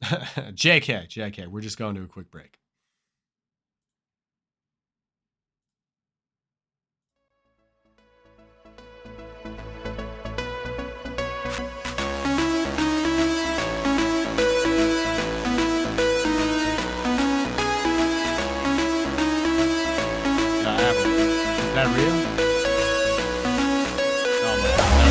JK. We're just going to a quick break. Apple. Is that real? Oh my god.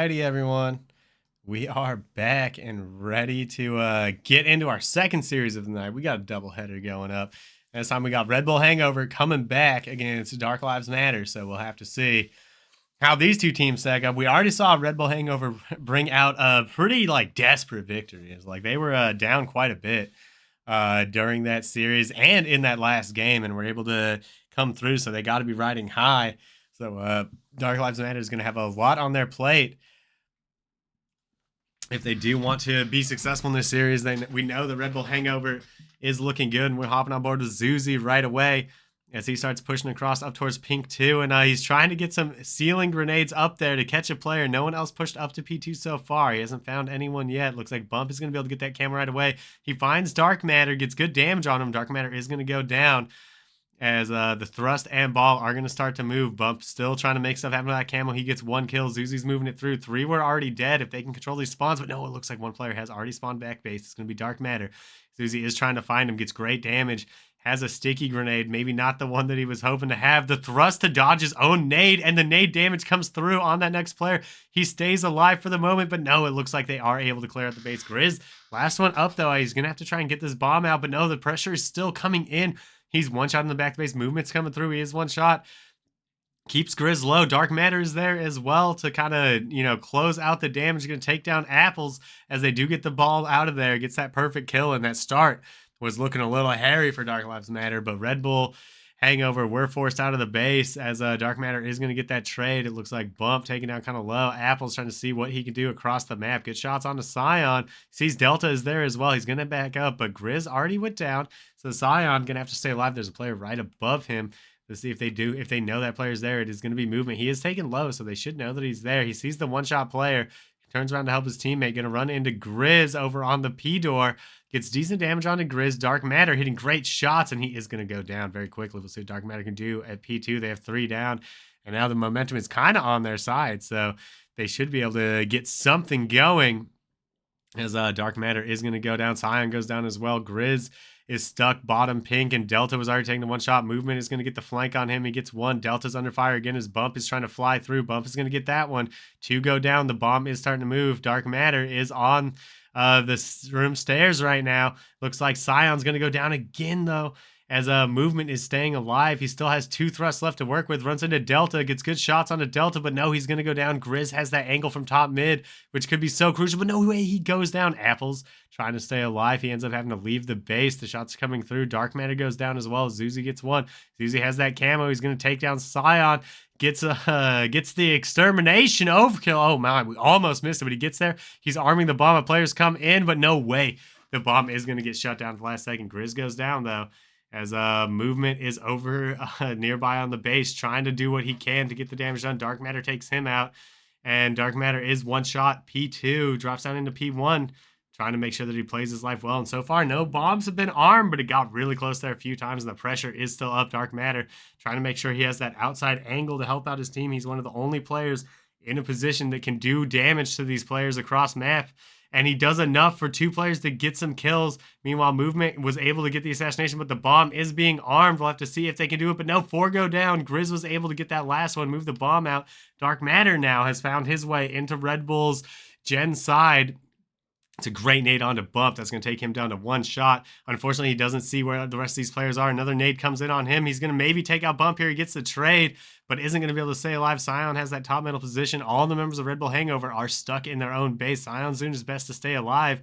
Alrighty, everyone. We are back and ready to get into our second series of the night. We got a doubleheader going up. This time we got Red Bull Hangover coming back against Dark Lives Matter. So we'll have to see how these two teams stack up. We already saw Red Bull Hangover bring out a pretty desperate victory. It's like they were down quite a bit during that series and in that last game, and were able to come through. So they got to be riding high. So Dark Lives Matter is going to have a lot on their plate if they do want to be successful in this series. Then we know the Red Bull Hangover is looking good, and we're hopping on board with Zuzi right away as he starts pushing across up towards Pink 2, and he's trying to get some ceiling grenades up there to catch a player. No one else pushed up to P2 so far. He hasn't found anyone yet. Looks like Bump is going to be able to get that camera right away. He finds Dark Matter, gets good damage on him. Dark Matter is going to go down as the thrust and ball are going to start to move. Bump still trying to make stuff happen with that camo. He gets one kill. Zuzi's moving it through. 3 were already dead if they can control these spawns, but no, it looks like one player has already spawned back base. It's going to be Dark Matter. Zuzi is trying to find him, gets great damage, has a sticky grenade, maybe not the one that he was hoping to have. The thrust to dodge his own nade, and the nade damage comes through on that next player. He stays alive for the moment, but no, it looks like they are able to clear out the base. Grizz, last one up though. He's going to have to try and get this bomb out, but no, the pressure is still coming in. He's one shot in the back base. Movement's coming through. He is one shot. Keeps Grizz low. Dark Matter is there as well to kind of, close out the damage. Going to take down Apples as they do get the ball out of there. Gets that perfect kill, and that start was looking a little hairy for Dark Lives Matter, but Red Bull Hangover were forced out of the base as Dark Matter is going to get that trade. It looks like Bump taking down kind of low. Apple's trying to see what he can do across the map. Good shots onto Scion. Sees Delta is there as well. He's going to back up, but Grizz already went down, so Scion going to have to stay alive. There's a player right above him to see if they know that player's there. It is going to be movement. He is taken low, so they should know that he's there. He sees the one-shot player. Turns around to help his teammate. Going to run into Grizz over on the P door. Gets decent damage onto Grizz. Dark Matter hitting great shots, and he is going to go down very quickly. We'll see what Dark Matter can do at P2. They have 3 down, and now the momentum is kind of on their side, so they should be able to get something going as Dark Matter is going to go down. Scion goes down as well. Grizz is stuck bottom pink, and Delta was already taking the one shot. Movement is going to get the flank on him. He gets one. Delta's under fire again as Bump is trying to fly through. Bump is going to get that one. 2 go down. The bomb is starting to move. Dark Matter is on the room stairs right now. Looks like Scion's going to go down again, though, as Movement is staying alive. He still has 2 thrusts left to work with. Runs into Delta, gets good shots onto Delta, but no, he's going to go down. Grizz has that angle from top mid, which could be so crucial, but no way, he goes down. Apples trying to stay alive. He ends up having to leave the base. The shots coming through. Dark Matter goes down as well. Zuzi gets one. Zuzi has that camo. He's going to take down Scion. Gets the extermination overkill. Oh my, we almost missed it, but he gets there. He's arming the bomb. Players come in, but no way. The bomb is going to get shut down at the last second. Grizz goes down, though, as Movement is over nearby on the base, trying to do what he can to get the damage done. Dark Matter takes him out, and Dark Matter is one shot. P2 drops down into P1, trying to make sure that he plays his life well. And so far, no bombs have been armed, but it got really close there a few times, and the pressure is still up. Dark Matter trying to make sure he has that outside angle to help out his team. He's one of the only players in a position that can do damage to these players across map, and he does enough for 2 players to get some kills. Meanwhile, Movement was able to get the assassination, but the bomb is being armed. We'll have to see if they can do it, but no, 4 go down. Grizz was able to get that last one, move the bomb out. Dark Matter now has found his way into Red Bull's Gen side. It's a great nade onto Bump. That's going to take him down to 1 shot. Unfortunately, he doesn't see where the rest of these players are. Another nade comes in on him. He's going to maybe take out Bump here. He gets the trade, but isn't going to be able to stay alive. Scion has that top middle position. All the members of Red Bull Hangover are stuck in their own base. Scion's doing his best to stay alive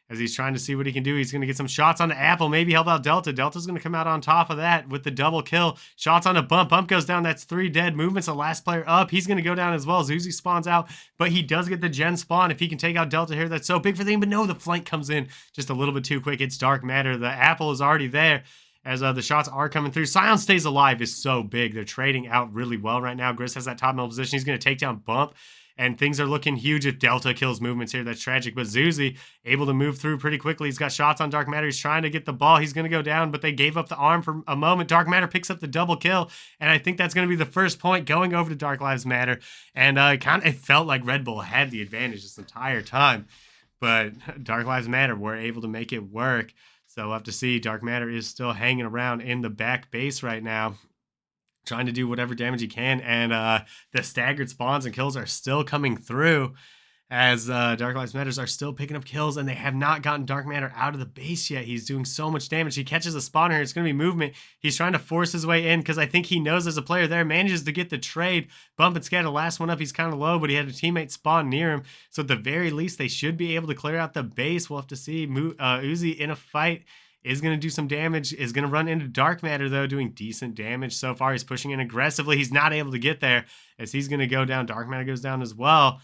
as he's trying to see what he can do. He's going to get some shots onto Apple, maybe help out Delta. Delta's going to come out on top of that with the double kill. Shots onto Bump. Bump goes down. That's 3 dead. Movement's the last player up. He's going to go down as well. Zuzi spawns out, but he does get the gen spawn. If he can take out Delta here, that's so big for them. But no, the flank comes in just a little bit too quick. It's Dark Matter. The Apple is already there as the shots are coming through. Scion stays alive is so big. They're trading out really well right now. Grizz has that top middle position. He's going to take down Bump, and things are looking huge if Delta kills Movements here. That's tragic, but Zuzi able to move through pretty quickly. He's got shots on Dark Matter. He's trying to get the ball. He's going to go down, but they gave up the arm for a moment. Dark Matter picks up the double kill, and I think that's going to be the first point going over to Dark Lives Matter. And it felt like Red Bull had the advantage this entire time, but Dark Lives Matter were able to make it work. So we'll have to see. Dark Matter is still hanging around in the back base right now. trying to do whatever damage he can, and the staggered spawns and kills are still coming through as Dark Lives Matters are still picking up kills, and they have not gotten Dark Matter out of the base yet. He's doing so much damage. He catches a spawner. It's going to be movement. He's trying to force his way in because I think he knows there's a player there. Manages to get the trade. Bump and Scat, the last one up. He's kind of low, but he had a teammate spawn near him. So at the very least, they should be able to clear out the base. We'll have to see. Uzi in a fight is going to do some damage, is going to run into Dark Matter, though, doing decent damage so far. He's pushing in aggressively. He's not able to get there as he's going to go down. Dark Matter goes down as well.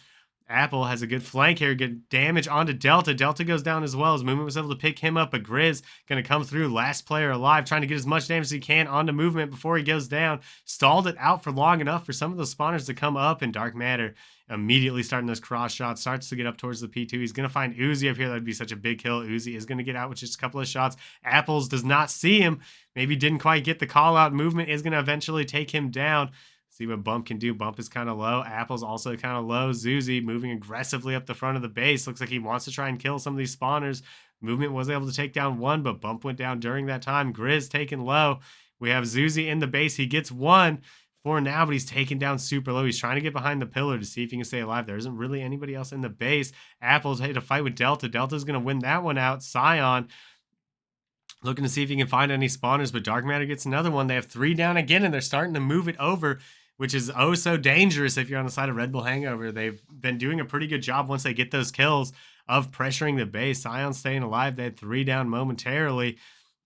Apple has a good flank here, good damage onto Delta. Delta goes down as well. His movement was able to pick him up, but Grizz going to come through. Last player alive, trying to get as much damage as he can onto movement before he goes down. Stalled it out for long enough for some of those spawners to come up, and Dark Matter immediately starting those cross shots, starts to get up towards the P2. He's going to find Uzi up here. That'd be such a big kill. Uzi is going to get out with just a couple of shots. Apples does not see him. Maybe didn't quite get the call out. Movement is going to eventually take him down. See what Bump can do. Bump is kind of low. Apple's also kind of low. Zuzi moving aggressively up the front of the base. Looks like he wants to try and kill some of these spawners. Movement was able to take down one, but Bump went down during that time. Grizz taken low. We have Zuzi in the base. He gets one for now, but he's taken down super low. He's trying to get behind the pillar to see if he can stay alive. There isn't really anybody else in the base. Apple's had to fight with Delta. Delta's going to win that one out. Scion looking to see if he can find any spawners, but Dark Matter gets another one. They have 3 down again, and they're starting to move it over, which is oh so dangerous if you're on the side of Red Bull Hangover. They've been doing a pretty good job once they get those kills of pressuring the base. Scion staying alive. They had 3 down momentarily.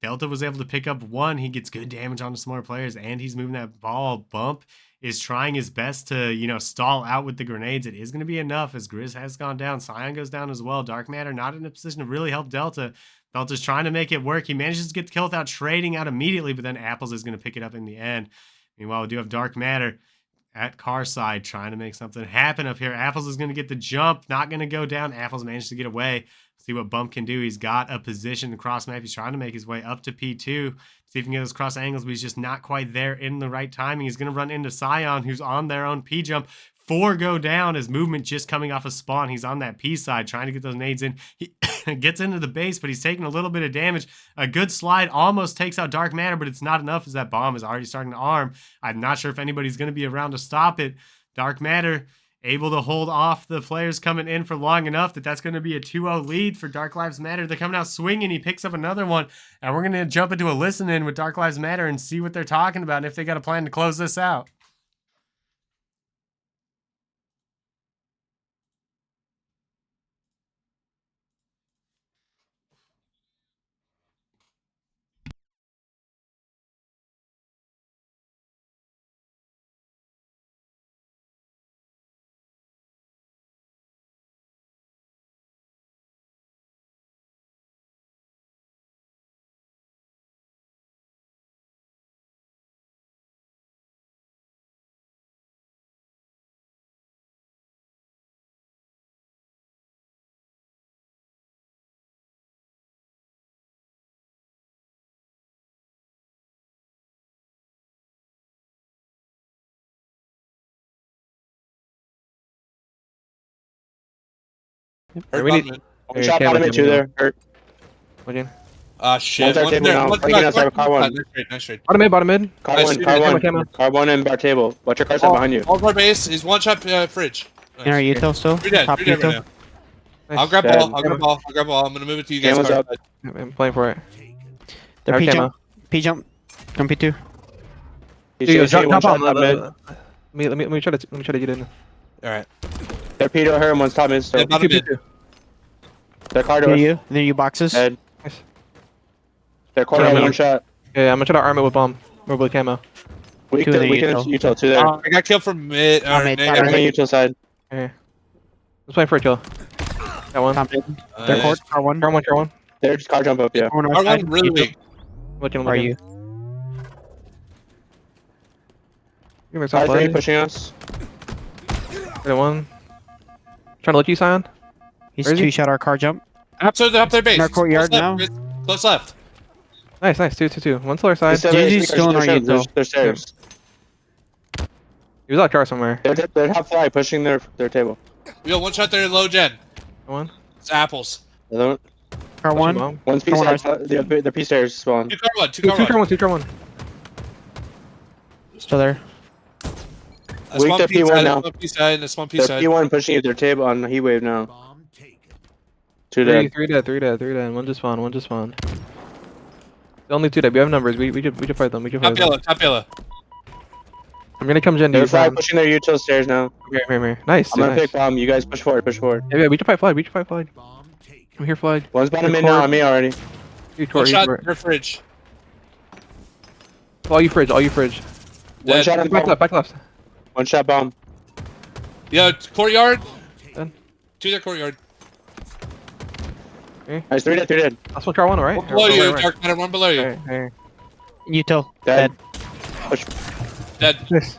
Delta was able to pick up 1. He gets good damage on the smaller players, and he's moving that ball. Bump is trying his best to, stall out with the grenades. It is going to be enough as Grizz has gone down. Scion goes down as well. Dark Matter not in a position to really help Delta. Delta's trying to make it work. He manages to get the kill without trading out immediately, but then Apples is going to pick it up in the end. Meanwhile, we do have Dark Matter at car side trying to make something happen up here. Apples is going to get the jump, not going to go down. Apples managed to get away. See what Bump can do. He's got a position across map. He's trying to make his way up to P2. See if he can get those cross angles, but he's just not quite there in the right timing. He's going to run into Scion, who's on their own P jump. 4 go down. His movement just coming off a spawn. He's on that P side trying to get those nades in. He gets into the base, but he's taking a little bit of damage. A good slide almost takes out Dark Matter, but it's not enough as that bomb is already starting to arm. I'm not sure if anybody's going to be around to stop it. Dark Matter able to hold off the players coming in for long enough that's going to be a 2-0 lead for Dark Lives Matter. They're coming out swinging. He picks up another one, and we're going to jump into a listen-in with Dark Lives Matter and see what they're talking about and if they got a plan to close this out. Hurt we need one shot bottom mid, 2 there. Hurt. Again. One's Shit. our table now. Breaking outside car 1. Nice trade. Bottom mid. Car Nice 1, trade. car 1. Car 1 and bar table. Watch your car side behind you. All of our base is one shot fridge. Nice. In our util still? You're dead. Top You're dead right util? now. I'll grab Dead. ball. I'll grab ball. I'll grab ball. I'm gonna move it to you guys. Camo's up. I'm playing for it. They're Okay, P jump. P jump. Come P2. He's one Drop shot on top mid. Let me try to get in. All right. They're Peter her and one's top mid. So Yeah, bottom mid. they're car Near door. you. Near you boxes. Dead. Nice. They're corner Yeah, 1 shot. Yeah, I'm gonna try to arm it with bomb or with camo. We Two in the can util. util 2 there. I got killed from mid. Top mid, top They're mid. on the util side. Okay. Let's play for a kill. Got one. Top mid. They're court. R1. Car one. They're just car jump up, yeah. Corner Our side. one really weak. Looking. Are you? Give me Car some 3 play. pushing us. Got one. Trying to look you, Scion. He's Where is he? 2-shot our car jump. Up their base. In our courtyard Close now? left. Close left. Nice. 2. One solar side. Gigi's still in our util. There's stairs. He was out car somewhere. They're half fly pushing their table. We got one shot there. Low gen. Got one. It's apples. The other Car Pushing 1. bomb. one's P Come on, side. The P stairs spawn. Two car one. Two car one. Still there. That's Weak one to P P1 side, now. that's one P side, that's one P They're side. P1 pushing you their table on heat wave now. Two Three, dead. three dead, three dead, three dead. One just spawned, one just spawned. The only two dead. We have numbers. We could fight them. We could fight Top them. yellow, top yellow. I'm gonna come Gen to They're you. fly Sam. pushing their util stairs now. Here. Nice. I'm gonna nice. pick bomb. You guys push forward, push forward. Yeah, we can fight Floyd. We can fight Floyd. I'm here, Floyd. One's bottom mid Record. now on me already. You One toward, you shot toward. per fridge. All you fridge. All you fridge. One Dead. shot on Back bomb. left. Back left. One shot bomb. Yo, courtyard. Done. To their courtyard. Nice, three dead. That's one car one, right? One below you, dark matter, one below you. Here. Util. Dead. Dead. Nice.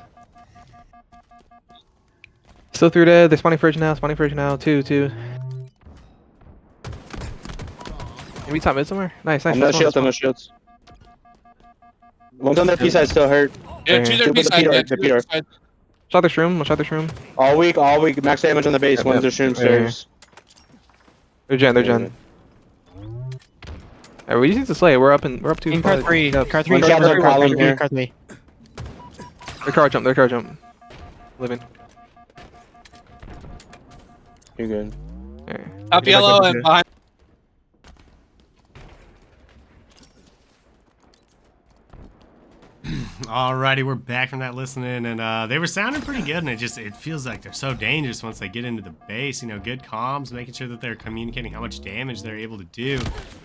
Still through dead. They're spawning fridge now. Spawning fridge now. Two. Maybe top mid somewhere. Nice. I'm Nice. no Nice one, shields, I'm no nice shields. One's on their P side still hurt. Yeah, Okay. to their Two P for the side, Peter, yeah, the to their Peter. P side. one. Shot this room. One shot this room. All week, max damage on the base. Yep, One's yep. their shroom Yeah. stairs. They're Gen. Alright, we just need to slay. We're up two. In car five. 3. Yep. Car 3. One shot on column here. Car 3. Their car jump. Living. You're good. Alright. Top Get back yellow up and here. behind. Alrighty, we're back from that listening, and they were sounding pretty good, and it feels like they're so dangerous once they get into the base. You know, good comms, making sure that they're communicating how much damage they're able to do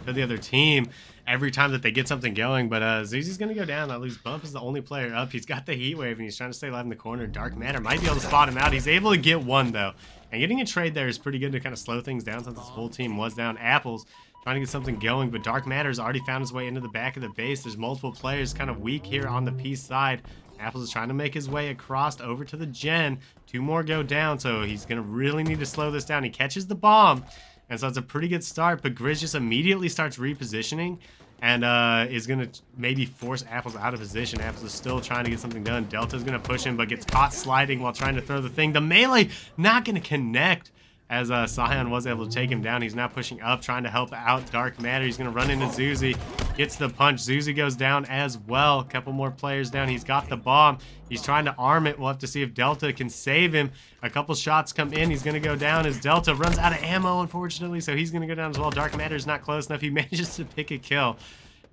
to the other team every time that they get something going. But Zuzi's gonna go down. I lose. Bump is the only player up. He's got the heat wave, and he's trying to stay alive in the corner. Dark Matter might be able to spot him out. He's able to get one though, and getting a trade there is pretty good to kind of slow things down since this whole team was down. Apples trying to get something going, but Dark Matter's already found his way into the back of the base. There's multiple players kind of weak here on the P side. Apples is trying to make his way across over to the Gen. Two more go down, so he's going to really need to slow this down. He catches the bomb, and so it's a pretty good start, but Grizz just immediately starts repositioning and is going to maybe force Apples out of position. Apples is still trying to get something done. Delta's going to push him, but gets caught sliding while trying to throw the thing. The melee not going to connect, as Scion was able to take him down. He's now pushing up, trying to help out Dark Matter. He's going to run into Zuzi. Gets the punch. Zuzi goes down as well. A couple more players down. He's got the bomb. He's trying to arm it. We'll have to see if Delta can save him. A couple shots come in. He's going to go down as Delta runs out of ammo, unfortunately, so he's going to go down as well. Dark Matter's not close enough. He manages to pick a kill.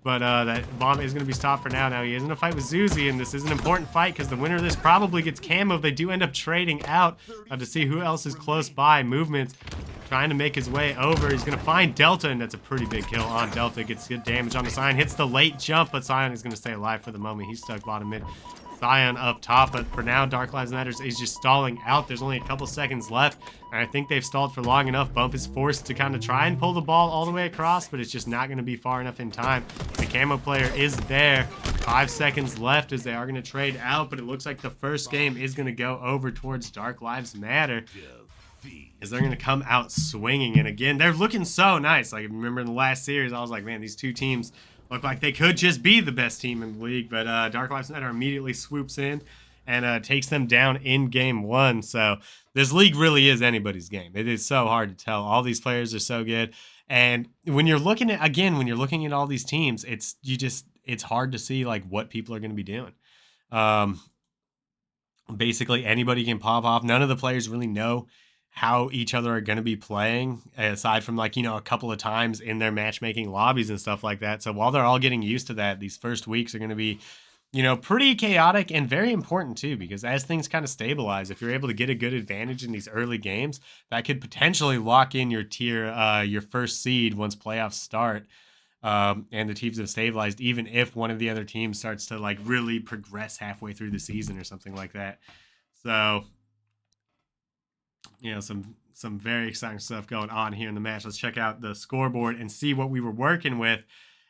But that bomb is going to be stopped for now. Now he is in a fight with Zuzi, and this is an important fight because the winner of this probably gets camo. They do end up trading out to see who else is close by. Movements trying to make his way over. He's going to find Delta, and that's a pretty big kill on Delta. Gets good damage on the Scion. Hits the late jump, but Scion is going to stay alive for the moment. He's stuck bottom mid. Scion up top, but for now, Dark Lives Matters is just stalling out. There's only a couple seconds left, and I think they've stalled for long enough. Bump is forced to kind of try and pull the ball all the way across, but it's just not going to be far enough in time. The camo player is there. 5 seconds left as they are going to trade out, but it looks like the first game is going to go over towards Dark Lives Matter, as they're going to come out swinging. And again, they're looking so nice. Like, remember in the last series, I was like, man, these two teams look like they could just be the best team in the league, but Dark Lives Matter immediately swoops in and takes them down in game one. So this league really is anybody's game. It is so hard to tell. All these players are so good. And when you're looking at, again, when you're looking at all these teams, it's hard to see like what people are going to be doing. Basically anybody can pop off. None of the players really know how each other are going to be playing, aside from like, you know, a couple of times in their matchmaking lobbies and stuff like that. So while they're all getting used to that, these first weeks are going to be, you know, pretty chaotic and very important too, because as things kind of stabilize, if you're able to get a good advantage in these early games, that could potentially lock in your tier, your first seed once playoffs start. And the teams have stabilized, even if one of the other teams starts to like really progress halfway through the season or something like that. So, you know, some very exciting stuff going on here in the match. Let's check out the scoreboard and see what we were working with,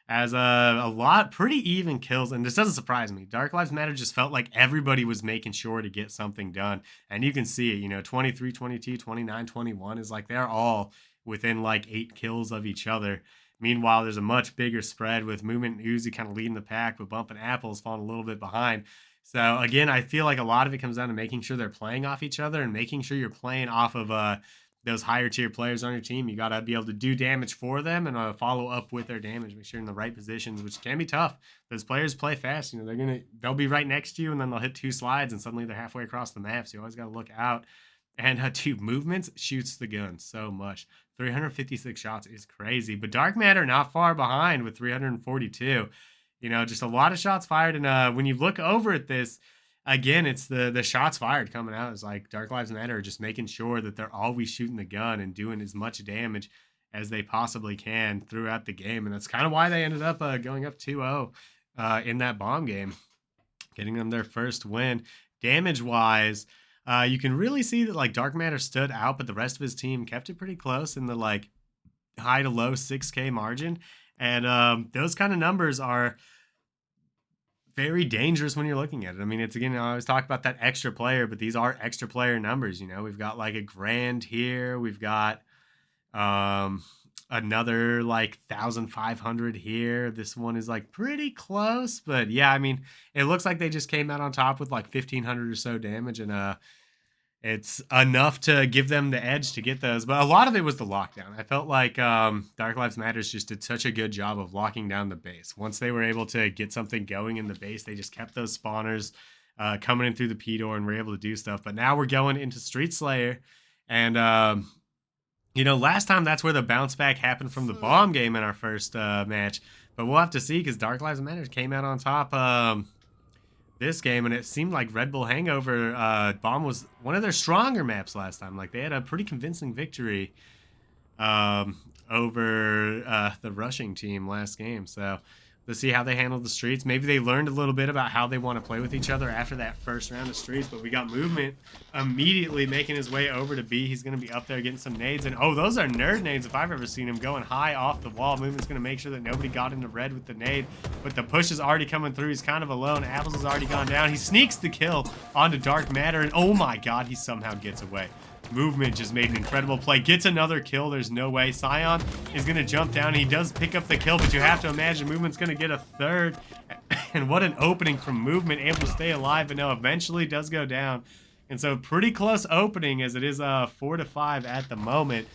as a lot pretty even kills. And this doesn't surprise me. Dark Lives Matter just felt like everybody was making sure to get something done. And you can see it, you know, 23, 22, 29, 21 is like they're all within like 8 kills of each other. Meanwhile, there's a much bigger spread with Movement and Uzi kind of leading the pack, but Bump and Apples falling a little bit behind. So again, I feel like a lot of it comes down to making sure they're playing off each other and making sure you're playing off of those higher tier players on your team, you got to be able to do damage for them and follow up with their damage. Make sure you're in the right positions, which can be tough. Those players play fast. You know, they'll be right next to you, and then they'll hit 2 slides, and suddenly they're halfway across the map. So you always got to look out. And dude, movements shoots the gun so much. 356 shots is crazy. But Dark Matter not far behind with 342. You know, just a lot of shots fired. And when you look over at this, again, it's the shots fired coming out. It's like Dark Lives Matter are just making sure that they're always shooting the gun and doing as much damage as they possibly can throughout the game. And that's kind of why they ended up going up 2-0 in that bomb game, getting them their first win. Damage-wise, you can really see that like Dark Matter stood out, but the rest of his team kept it pretty close in the like high to low 6K margin. And those kind of numbers are very dangerous when you're looking at it. I mean, it's again, I always talk about that extra player, but these are extra player numbers. You know, we've got like a grand here. We've got another like 1,500 here. This one is like pretty close, but yeah, I mean, it looks like they just came out on top with like 1,500 or so damage, and it's enough to give them the edge to get those. But a lot of it was the lockdown. I felt like Dark Lives Matters just did such a good job of locking down the base. Once they were able to get something going in the base, they just kept those spawners coming in through the P door and were able to do stuff. But now we're going into Street Slayer, and you know, last time that's where the bounce back happened from the bomb game in our first match. But we'll have to see, because Dark Lives Matter came out on top this game, and it seemed like Red Bull Hangover bomb was one of their stronger maps last time. Like, they had a pretty convincing victory over the rushing team last game. So let's see how they handled the streets. Maybe they learned a little bit about how they want to play with each other after that first round of streets. But we got Movement immediately making his way over to B. He's going to be up there getting some nades. And oh, those are nerd nades if I've ever seen him, going high off the wall. Movement's going to make sure that nobody got into red with the nade. But the push is already coming through. He's kind of alone. Apples has already gone down. He sneaks the kill onto Dark Matter. And oh my god, he somehow gets away. Movement just made an incredible play. Gets another kill. There's no way. Sion is going to jump down. He does pick up the kill, but you have to imagine Movement's going to get a third. And what an opening from Movement, able to stay alive, but no, eventually does go down. And so pretty close opening, as it is 4-5 at the moment.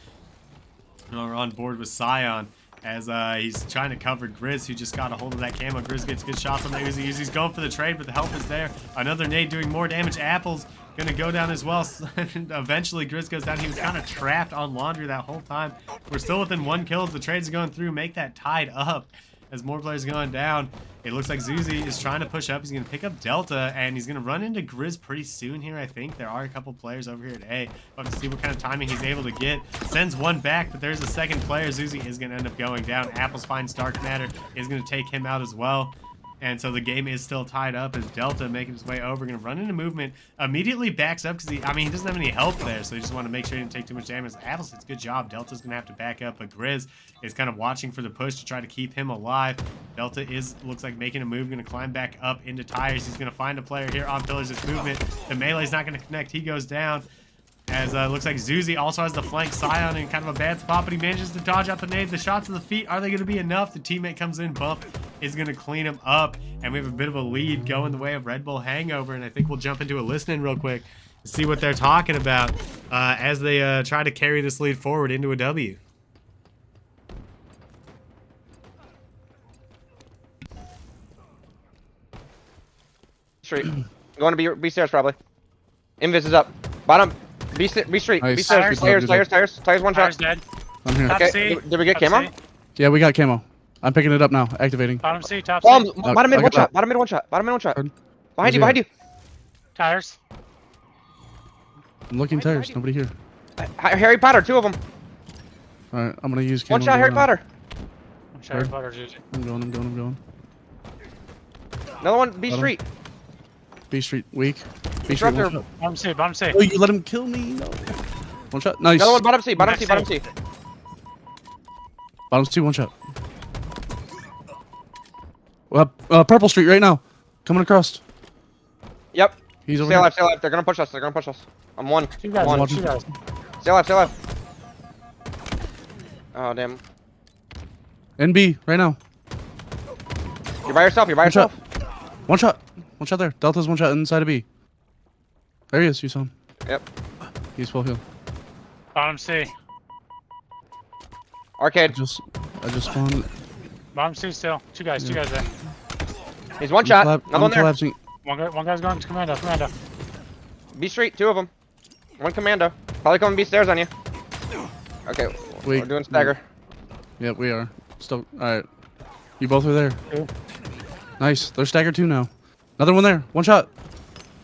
And we're on board with Sion as he's trying to cover Grizz, who just got a hold of that camo. Grizz gets good shots on the Uzi. Uzi's going for the trade, but the help is there. Another nade doing more damage. Apples gonna go down as well. Eventually Grizz goes down. He was kind of trapped on Laundry that whole time. We're still within 1 kill as the trades are going through, make that tied up as more players are going down. It looks like Zuzi is trying to push up. He's gonna pick up Delta, and he's gonna run into Grizz pretty soon here. I think there are a couple players over here at A. We'll have to see what kind of timing he's able to get. Sends one back, but there's a second player. Zuzi is gonna end up going down. Apples finds Dark Matter, is gonna take him out as well. And so the game is still tied up as Delta making his way over, going to run into Movement, immediately backs up because he doesn't have any help there, so he just want to make sure he didn't take too much damage. Apples did a good job. Delta's going to have to back up, but Grizz is kind of watching for the push to try to keep him alive. Delta looks like making a move, going to climb back up into tires. He's going to find a player here on Pillars. It's Movement. The melee's not going to connect. He goes down. As looks like Zuzi also has the flank Sion in kind of a bad spot, but he manages to dodge out the nade. The shots to the feet, are they going to be enough? The teammate comes in, Bump is going to clean him up, and we have a bit of a lead going the way of Red Bull Hangover, and I think we'll jump into a listening real quick to see what they're talking about as they try to carry this lead forward into a W. Street. Going to be stairs probably. Invis is up. Bottom. B street. Nice. B stairs. Tires one Tires shot. dead. I'm here. Top Okay. C. Did we get Top camo? C. Yeah, we got camo. I'm picking it up now. Activating. Bottom C, top C. Bottom mid I one got shot. Bottom mid one shot. Good. Behind you. Tires. I'm looking tires. Nobody here. Harry Potter, 2 of them. All right, I'm gonna use camo. One shot Harry Potter. I'm sure Butter's using. I'm going. Another one B Bottom. street. B Street weak. B Street. Disruptor. One shot. Bottom C. Oh, you let him kill me. No. One shot. Nice. Another one bottom C. Bottom C. Bottom two. One shot. Purple Street right now. Coming across. Yep. He's over Stay here. alive. They're gonna push us. I'm one. Two guys. One. Two guys. Stay alive. Oh damn. NB right now. You're by yourself. One shot there. Delta's one shot inside of B. There he is. You saw him. Yep. He's full heal. Bottom C. I Arcade. just spawned. Bottom C still. Two guys there. He's one shot. Another I'm one there. collapsing. One guy's going to commando. B Street, 2 of them. One commando. Probably coming B stairs on you. Okay, Wait. we're doing stagger. Yep, we are. Still. Alright. You both are there. Two. Nice. They're staggered too now. Another one there. One shot.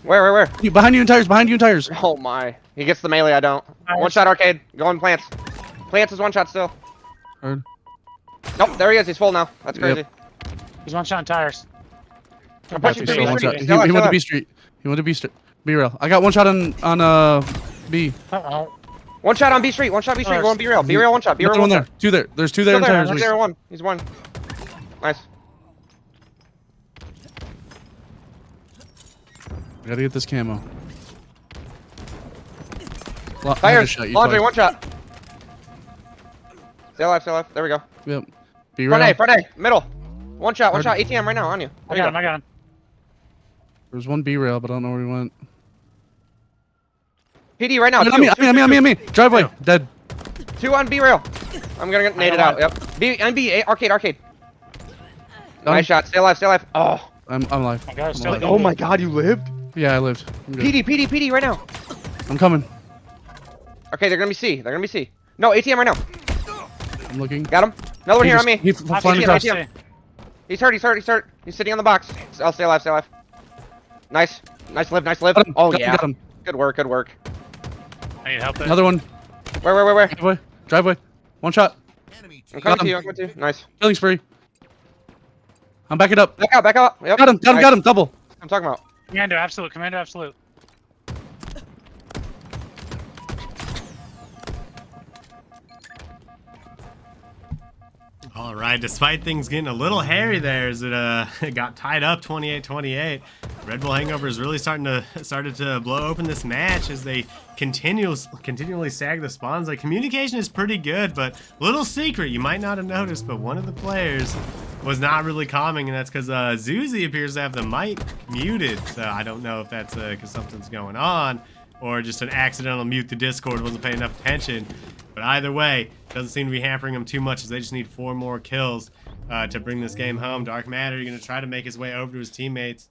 Where? Behind you in tires. Behind you in tires. Oh my. He gets the melee, I don't. One shot arcade. Going plants. Plants is one shot still. Heard. Nope, there he is. He's full now. That's crazy. Yep. He's one shot in tires. I'm pushing He's to still B one Street. shot. He Still went to alive. B Street. He went to B Street. B rail. I got one shot on B. Uh-oh. One shot on B Street. One shot B Street. Nice. Going B rail. B rail one shot. B Another rail one one there. shot. Two there. There's two there Still in there. tires. Zero one. He's one. Nice. I gotta get this camo. I had a Tires. shot, you Laundry. fuck. One shot. Stay alive. Stay alive. There we go. Yep. B Front rail. A. Front A. Middle. One shot. One Hard. shot. ATM right now on you. I There you got go. him. There's one B rail, but I don't know where he went. PD right now. On me. Driveway. Dead. 2 on B rail. I'm gonna get naded out. Yep. B and B. Arcade. Got Nice him. shot. Stay alive. Stay alive. Oh. I'm alive. My guy's I'm still alive. Oh my God. You lived. Yeah, I lived. I'm good. PD right now. I'm coming. Okay, they're gonna be C. They're gonna be C. No, ATM right now. I'm looking. Got him. Another one here on me. He's Top flying C, across. top C. He's hurt. He's sitting on the box. I'll stay alive. Stay alive. Nice. Nice live. Got him. Oh Got him, yeah. got him. Good work. I need help there. Another one. Where? Driveway. One shot. I'm coming Got to him. you. I'm coming to you. Nice. Killing spree. I'm backing up. Back out. Yep. Got him. Nice. Got him. Double. I'm talking about. Commando absolute. All right, despite things getting a little hairy there as it got tied up 28-28, Red Bull Hangover is really started to blow open this match as they continually sag the spawns. Like, communication is pretty good, but little secret you might not have noticed, but one of the players was not really calming, and that's because Zuzi appears to have the mic muted. So I don't know if that's because something's going on or just an accidental mute the Discord, wasn't paying enough attention. But either way, doesn't seem to be hampering them too much as they just need 4 more kills to bring this game home. Dark Matter going to try to make his way over to his teammates.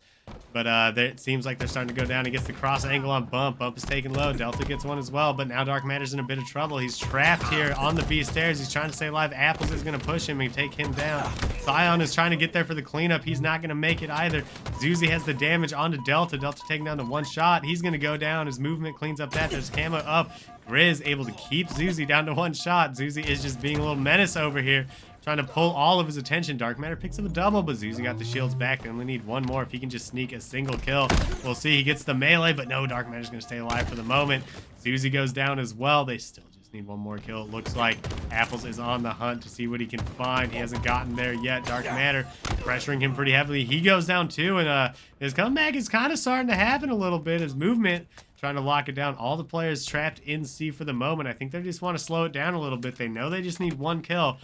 But it seems like they're starting to go down. He gets the cross angle on Bump. Bump is taken low. Delta gets one as well. But now Dark Matter's in a bit of trouble. He's trapped here on the B stairs. He's trying to stay alive. Apples is going to push him and take him down. Scion is trying to get there for the cleanup. He's not going to make it either. Zuzi has the damage onto Delta. Delta taking down to 1 shot. He's going to go down. His movement cleans up that. There's camo up. Grizz able to keep Zuzi down to 1 shot. Zuzi is just being a little menace over here, trying to pull all of his attention. Dark Matter picks up a double, but Zuzi got the shields back. They only need 1 more. If he can just sneak a single kill, we'll see. He gets the melee, but no, Dark Matter's going to stay alive for the moment. Zuzi goes down as well. They still just need 1 more kill. It looks like Apples is on the hunt to see what he can find. He hasn't gotten there yet. Dark Matter pressuring him pretty heavily. He goes down too, and his comeback is kind of starting to happen a little bit. His movement trying to lock it down. All the players trapped in C for the moment. I think they just want to slow it down a little bit. They know they just need 1 kill.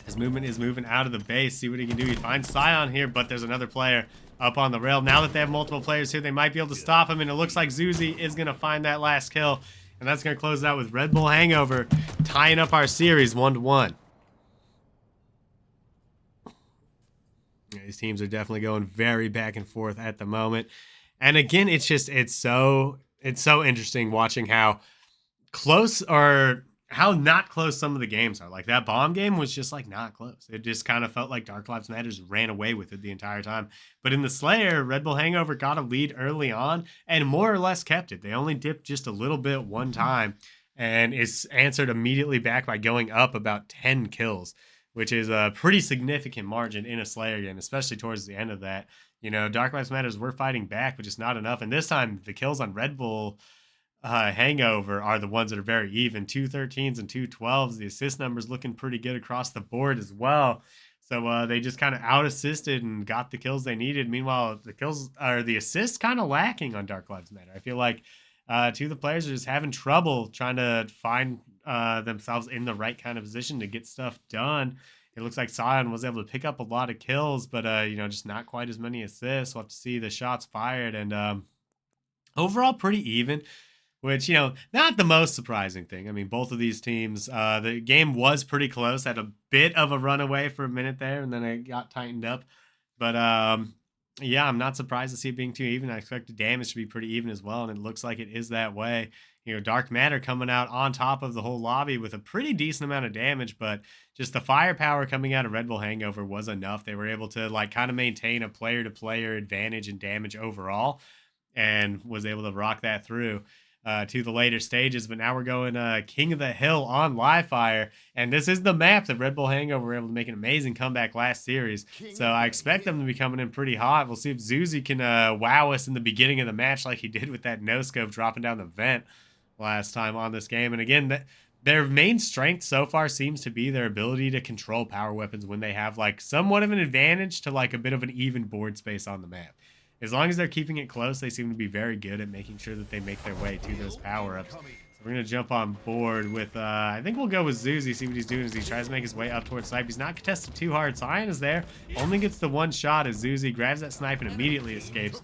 His movement is moving out of the base. See what he can do. He finds Scion here, but there's another player up on the rail. Now that they have multiple players here, they might be able to stop him, and it looks like Zuzi is going to find that last kill, and that's going to close it out with Red Bull Hangover tying up our series 1-1. These teams are definitely going very back and forth at the moment. And again, it's so interesting watching how close or how not close some of the games are. Like, that bomb game was just like not close. It just kind of felt like Dark Lives Matter ran away with it the entire time. But in the Slayer, Red Bull Hangover got a lead early on and more or less kept it. They only dipped just a little bit one time, and it's answered immediately back by going up about 10 kills, which is a pretty significant margin in a Slayer game, especially towards the end of that. You know, Dark Lives Matters were fighting back, but just not enough. And this time, the kills on Red Bull Hangover are the ones that are very even. 2 13s and 2 12s. The assist numbers looking pretty good across the board as well. So they just kind of out-assisted and got the kills they needed. Meanwhile, the kills or the assists kind of lacking on Dark Lives Matter. I feel like 2 of the players are just having trouble trying to find themselves in the right kind of position to get stuff done. It looks like Scion was able to pick up a lot of kills, but you know, just not quite as many assists. We'll have to see the shots fired, and overall pretty even. which, not the most surprising thing. I mean, both of these teams, the game was pretty close, had a bit of a runaway for a minute there, and then it got tightened up. But, yeah, I'm not surprised to see it being too even. I expect the damage to be pretty even as well, and it looks like it is that way. Dark Matter coming out on top of the whole lobby with a pretty decent amount of damage, but just the firepower coming out of Red Bull Hangover was enough. They were able to kind of maintain a player-to-player advantage in damage overall, and was able to rock that through to the later stages. But now we're going King of the Hill on Livefire, and this is the map that Red Bull Hangover were able to make an amazing comeback last series. So I expect them to be coming in pretty hot. We'll see if Zuzi can wow us in the beginning of the match like he did with that no-scope dropping down the vent last time on this game. And again, their main strength so far seems to be their ability to control power weapons when they have somewhat of an advantage to a bit of an even board space on the map. As long as they're keeping it close, they seem to be very good at making sure that they make their way to those power-ups. So we're going to jump on board with, I think we'll go with Zuzi, see what he's doing as he tries to make his way up towards snipe. He's not contested too hard. Cyan is there, only gets the one shot as Zuzi grabs that snipe and immediately escapes.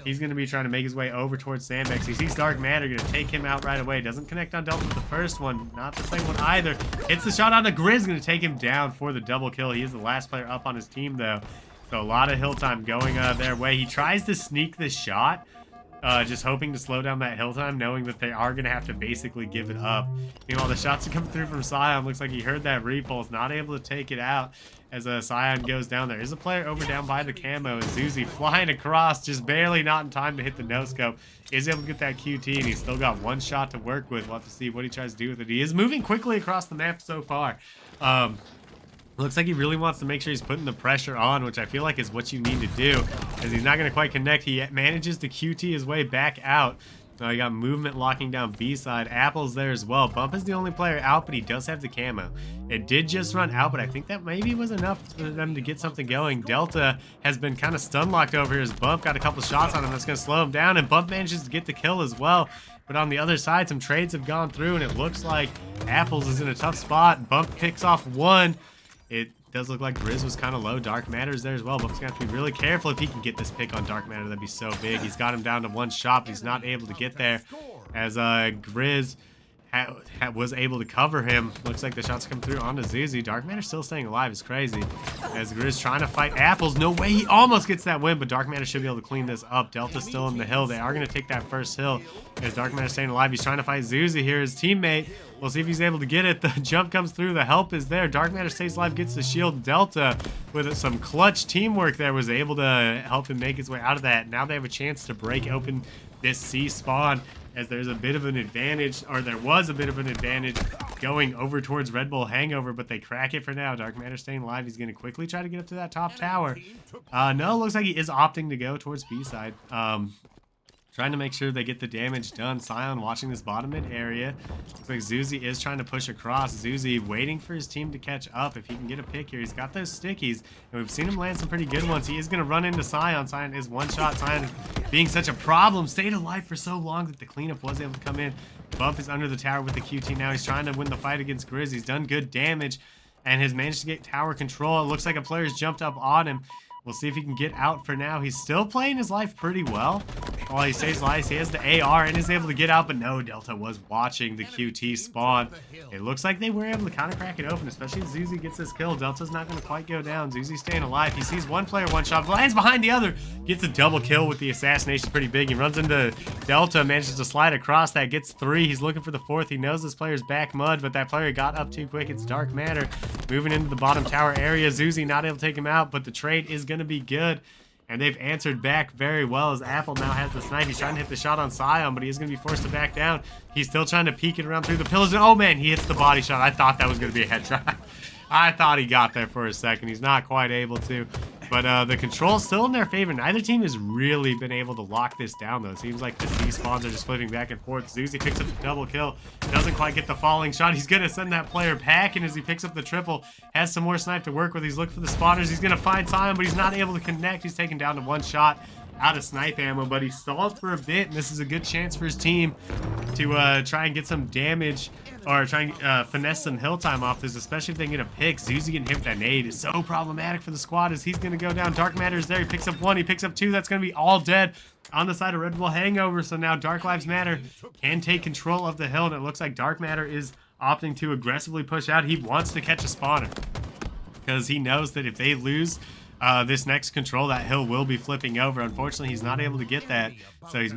He's going to be trying to make his way over towards Sandbex. He sees Dark Matter, going to take him out right away. Doesn't connect on Delta with the first one, not the second one either. Hits the shot on the Grizz, going to take him down for the double kill. He is the last player up on his team, though. So a lot of hill time going their way. He tries to sneak this shot, just hoping to slow down that hill time, knowing that they are going to have to basically give it up. Meanwhile, the shots are coming through from Scion. Looks like he heard that repulse, not able to take it out as Scion goes down. There is a player over down by the camo, and Zuzi flying across, just barely not in time to hit the no-scope. Is able to get that QT, and he's still got one shot to work with. We'll have to see what he tries to do with it. He is moving quickly across the map so far. Looks like he really wants to make sure he's putting the pressure on, which I feel like is what you need to do, as he's not going to quite connect. He manages to QT his way back out. He got movement locking down B side. Apple's there as well. Bump is the only player out, but he does have the camo. It did just run out, but I think that maybe was enough for them to get something going. Delta has been kind of stun locked over here as Bump got a couple shots on him. That's going to slow him down, and Bump manages to get the kill as well. But on the other side, some trades have gone through, and it looks like Apples is in a tough spot. Bump picks off one. It does look like Grizz was kind of low. Dark Matter's there as well. Bump's going to have to be really careful if he can get this pick on Dark Matter. That'd be so big. He's got him down to one shot, but he's not able to get there as Grizz was able to cover him. Looks like the shots come through onto Zuzi. Dark Matter still staying alive is crazy. As Grizz trying to fight Apples. No way. He almost gets that win, but Dark Matter should be able to clean this up. Delta's still in the hill. They are going to take that first hill as Dark Matter staying alive. He's trying to fight Zuzi here, his teammate. We'll see if he's able to get it. The jump comes through. The help is there. Dark Matter stays alive, gets the shield. Delta, with some clutch teamwork there, was able to help him make his way out of that. Now they have a chance to break open this C spawn, as there's a bit of an advantage, or there was a bit of an advantage going over towards Red Bull Hangover, but they crack it for now. Dark Matter staying alive. He's going to quickly try to get up to that top tower. No, looks like he is opting to go towards B side. Trying to make sure they get the damage done. Scion watching this bottom mid area. Looks like Zuzi is trying to push across. Zuzi waiting for his team to catch up. If he can get a pick here, he's got those stickies, and we've seen him land some pretty good ones. He is going to run into Scion. Scion is one shot. Scion being such a problem, stayed alive for so long that the cleanup was able to come in. Bump is under the tower with the QT now. He's trying to win the fight against Grizz. He's done good damage and has managed to get tower control. It looks like a player's jumped up on him. We'll see if he can get out for now. He's still playing his life pretty well. While he stays alive, he has the AR and is able to get out, but no, Delta was watching the QT spawn. It looks like they were able to kind of crack it open, especially as Zuzi gets this kill. Delta's not going to quite go down. Zuzi's staying alive. He sees one player, one shot, lands behind the other, gets a double kill with the assassination. Pretty big. He runs into Delta, manages to slide across that, gets three. He's looking for the fourth. He knows this player's back mud, but that player got up too quick. It's Dark Matter moving into the bottom tower area. Zuzi not able to take him out, but the trade is going to be good. And they've answered back very well as Apple now has the snipe. He's trying to hit the shot on Scion, but he's going to be forced to back down. He's still trying to peek it around through the pillars. And oh, man, he hits the body shot. I thought that was going to be a headshot. I thought he got there for a second. He's not quite able to. But the control's still in their favor. Neither team has really been able to lock this down, though. It seems like the C spawns are just flipping back and forth. Zuzi picks up the double kill. Doesn't quite get the falling shot. He's going to send that player packing as he picks up the triple. Has some more snipe to work with. He's looking for the spawners. He's going to find Scion, but he's not able to connect. He's taken down to one shot. out of snipe ammo, but he stalled for a bit, and this is a good chance for his team to try and get some damage or try and finesse some hill time off this, especially if they can get a pick. Zuzi getting hit with that nade is so problematic for the squad as he's going to go down. Dark Matter is there. He picks up one. He picks up two. That's going to be all dead on the side of Red Bull Hangover. So now Dark Lives Matter can take control of the hill, and it looks like Dark Matter is opting to aggressively push out. He wants to catch a spawner because he knows that if they lose this next control, that hill will be flipping over. Unfortunately, he's not able to get that, so he's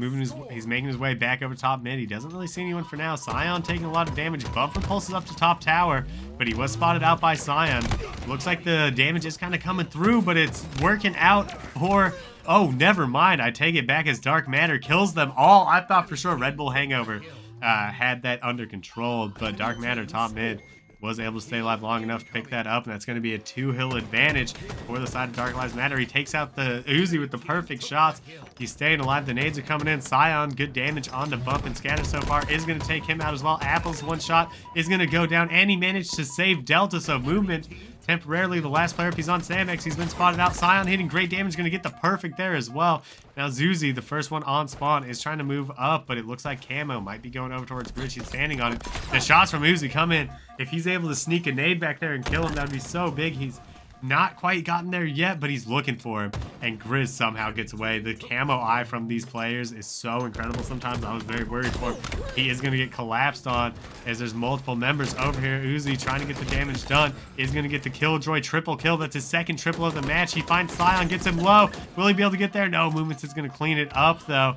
making his way back over top mid. He doesn't really see anyone for now. Sion taking a lot of damage. Bumper pulses up to top tower, but he was spotted out by Sion. Looks like the damage is kind of coming through, but it's working out for... Oh, never mind. I take it back as Dark Matter kills them all. I thought for sure Red Bull Hangover had that under control, but Dark Matter top mid was able to stay alive long enough to pick that up, and that's going to be a 2-hill advantage for the side of Dark Lives Matter. He takes out the Uzi with the perfect shots. He's staying alive. The nades are coming in. Sion, good damage on the bump and scatter so far, is going to take him out as well. Apple's one shot is going to go down, and he managed to save Delta, so movement temporarily. The last player, if he's on Samex, he's been spotted out. Sion hitting great damage, going to get the perfect there as well. Now Zuzi, the first one on spawn, is trying to move up, but it looks like Camo might be going over towards Gritch. He's standing on it. The shots from Uzi come in. If he's able to sneak a nade back there and kill him, that would be so big. He's not quite gotten there yet, but he's looking for him, and Grizz somehow gets away. The camo eye from these players is so incredible. Sometimes I was very worried for him. He is going to get collapsed on as there's multiple members over here. Uzi trying to get the damage done is going to get the Killjoy triple kill. That's his second triple of the match. He finds Sion, gets him low. Will he be able to get there? No, Movements is going to clean it up though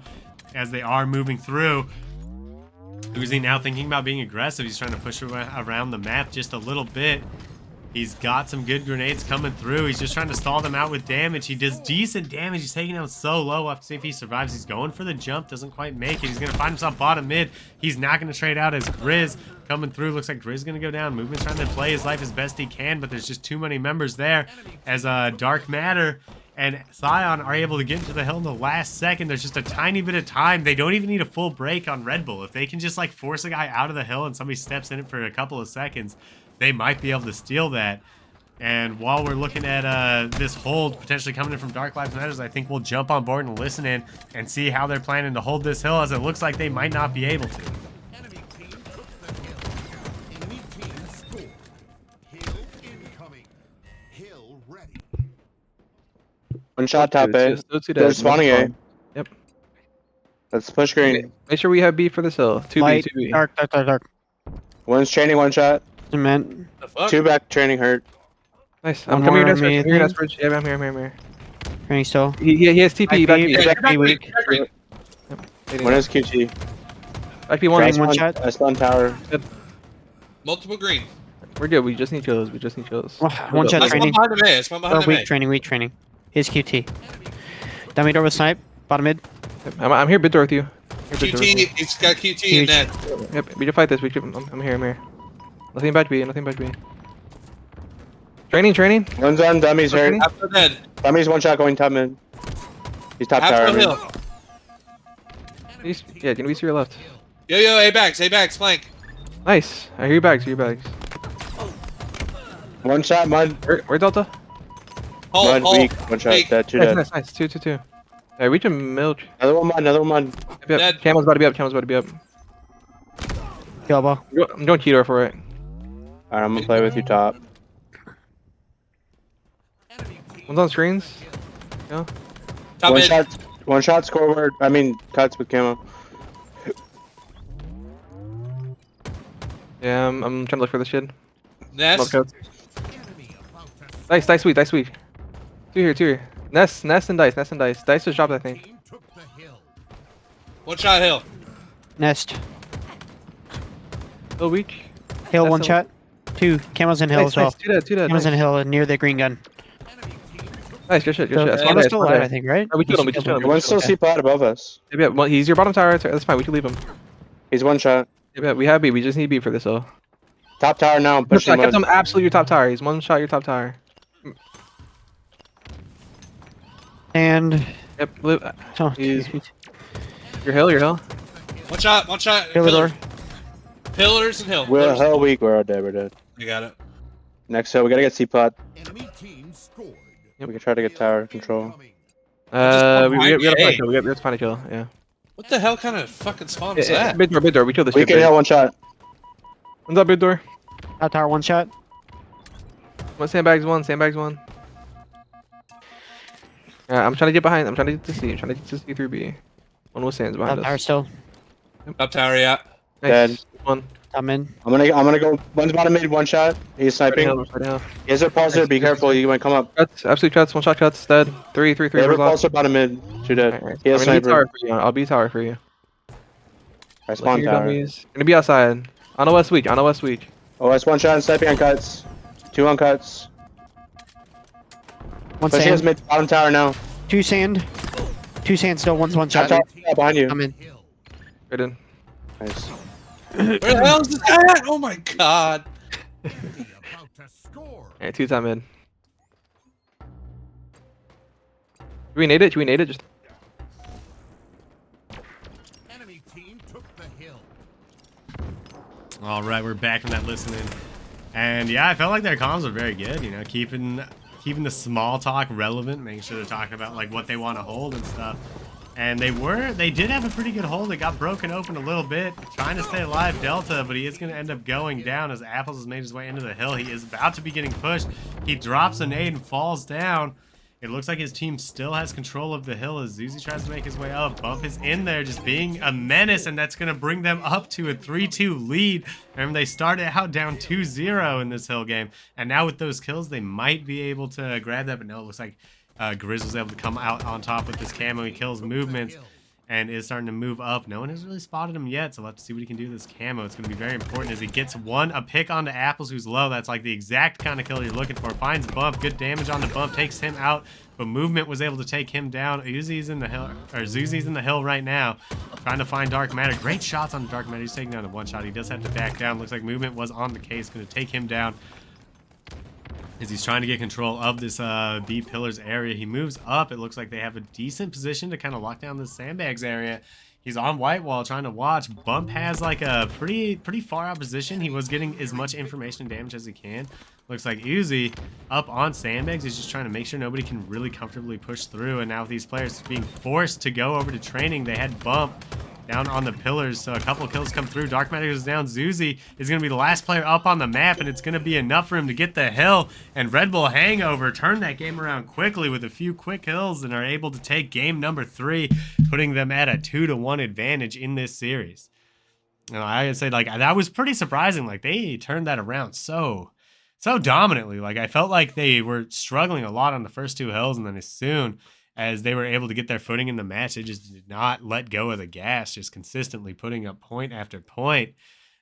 as they are moving through. Uzi now thinking about being aggressive. He's trying to push around the map just a little bit. He's got some good grenades coming through. He's just trying to stall them out with damage. He does decent damage. He's taking out so low. We'll have to see if he survives. He's going for the jump. Doesn't quite make it. He's going to find himself bottom mid. He's not going to trade out as Grizz coming through. Looks like Grizz going to go down. Movement's trying to play his life as best he can, but there's just too many members there as Dark Matter and Sion are able to get into the hill in the last second. There's just a tiny bit of time. They don't even need a full break on Red Bull. If they can just like force a guy out of the hill and somebody steps in it for a couple of seconds, they might be able to steal that. And while we're looking at this hold potentially coming in from Dark Lives Matter, I think we'll jump on board and listen in and see how they're planning to hold this hill, as it looks like they might not be able to. Enemy team took the hill. Enemy team scored. Hill incoming. Hill ready. One shot top A. Those two They're dead. spawning A. Yep. Let's push green. Make sure we have B for this hill. 2B, Light, 2B. dark. One's training, one shot. Cement. The fuck? Two back training hurt. Nice. One I'm coming more here, on me, Desperate. I think. Desperate. Yeah, I'm here, I'm here. Training still. He has TP. Back B. Back B weak. One is QT. Back B one. Training one shot. I stun tower. Multiple green. We're good. We just need kills. We just need kills. One shot That's one training. behind the A. It's one behind the Weak A. training, weak training. Here's QT. Down mid door with snipe. Bottom mid. I'm here, mid door with you. Here, mid door with you. QT, it's got QT in that. Yep, we can fight this. I'm here, I'm here. Nothing back B, nothing back B. Training. One's on dummies hurt. After dead. Dummies one shot going top mid. He's top After tower. mid. hill. Yeah, can we see your left? Yo, A backs, flank. Nice. I hear your bags, One shot mud. Where Delta? Hold, Mud weak. One shot Weak. dead. Two Nice, dead. nice. 2. Alright, we can milk. Another one mud. Another one mud. Yep. Dead. Camel's about to be up. Elbow. I'm going Cheetor for it. Alright, I'm gonna play with you top. One's on screens. Top One mid. shot. One shot scoreboard. I mean cuts with camo. Yeah, I'm trying to look for the shit. Love Nest. cuts. Dice sweet. Two here. Nest and Dice. Dice just dropped, I think. Team took the hill. One shot hill. Nest. Still weak. Hill That's one a- shot. Two. Camo's in hill as well. Two dead. Camo's Nice, in hill near the green gun. good shit. So That's Camo's fine, still that's alive, fine. I think, right? Oh, we killed him, we just killed him. One's still C plot above us. Yeah, well, he's your bottom tower. That's fine. We can leave him. He's one shot. Yeah, we have B. We just need B for this hill. Top tower now. I'm I pushing kept mud. him absolutely your top tower. He's one shot your top tower. And Yep. oh, He's- Your hill. One shot. Hill door. Pillars and hill. We're Pillars. hell weak. We're all dead. We're dead. You got it. Next hill. We gotta get C plot. Enemy team scored. We can try to get tower control. Incoming. We gotta find Hey. a kill. We gotta find a kill. Yeah. What the hell kind of fucking spawn is Yeah, that? Big door. We killed this We shit. can big. hit one shot. One's up, big door. Top tower, one shot. One sandbags one. Yeah, I'm trying to get behind. I'm trying to get to C. I'm trying to get to C through B. One with sands behind Top tower us. still. Up tower, yeah. Nice. Dead. One. Top mid. I'm gonna go. One's bottom mid, one shot. He's sniping. He has a repulsor. Be careful. You might come up. Cuts. Absolute cuts. One shot cuts. Dead. Three. They have Where's left? repulsor bottom mid. Two dead. Alright, He has I'm gonna be tower sniper. for you. I'll be tower for you. I Look spawn at your tower. dummies. Gonna be outside. On the west weak. Oh, that's one shot and sniping on cuts. Two on cuts. One Pushing his sand. mid bottom tower now. Two sand. Two sand still. One's one Top shot. tower behind you. I'm in. Right in. Nice. Where the hell is this guy at? Oh my god. About to score. Alright, 2 time mid. Do we need it? Just Enemy team took the hill. All right, we're back from that listening, and yeah, I felt like their comms were very good. You know, keeping the small talk relevant, making sure they're talking about like what they want to hold and stuff. And they did have a pretty good hold. It got broken open a little bit, trying to stay alive, Delta, but he is going to end up going down as Apples has made his way into the hill. He is about to be getting pushed. He drops a nade and falls down. It looks like his team still has control of the hill as Zuzi tries to make his way up. Bump is in there just being a menace, and that's going to bring them up to a 3-2 lead. Remember, they started out down 2-0 in this hill game, and now with those kills, they might be able to grab that, but no, it looks like Grizz was able to come out on top with this camo. He kills movements and is starting to move up. No one has really spotted him yet, so we'll have to see what he can do with this camo. It's going to be very important as he gets a pick onto Apples, who's low. That's like the exact kind of kill you're looking for. Finds Bump, good damage on the Bump, takes him out, but movement was able to take him down. Uzi's in the hill, or Zuzi's in the hill right now, trying to find Dark Matter. Great shots on Dark Matter. He's taking down a one shot. He does have to back down. Looks like movement was on the case, going to take him down as he's trying to get control of this B pillars area. He moves up. It looks like they have a decent position to kind of lock down this sandbags area. He's on white wall trying to watch. Bump has like a pretty far out position. He was getting as much information and damage as he can. Looks like Uzi up on sandbags. He's just trying to make sure nobody can really comfortably push through. And now with these players being forced to go over to training, they had Bump down on the pillars, so a couple kills come through. Dark Matter goes down. Zuzi is going to be the last player up on the map, and it's going to be enough for him to get the hill. And Red Bull Hangover turn that game around quickly with a few quick kills and are able to take game number 3, putting them at a 2-1 advantage in this series. And I would say, like, that was pretty surprising. Like, they turned that around so dominantly. Like, I felt like they were struggling a lot on the first 2 hills, and then as soon as they were able to get their footing in the match, they just did not let go of the gas, just consistently putting up point after point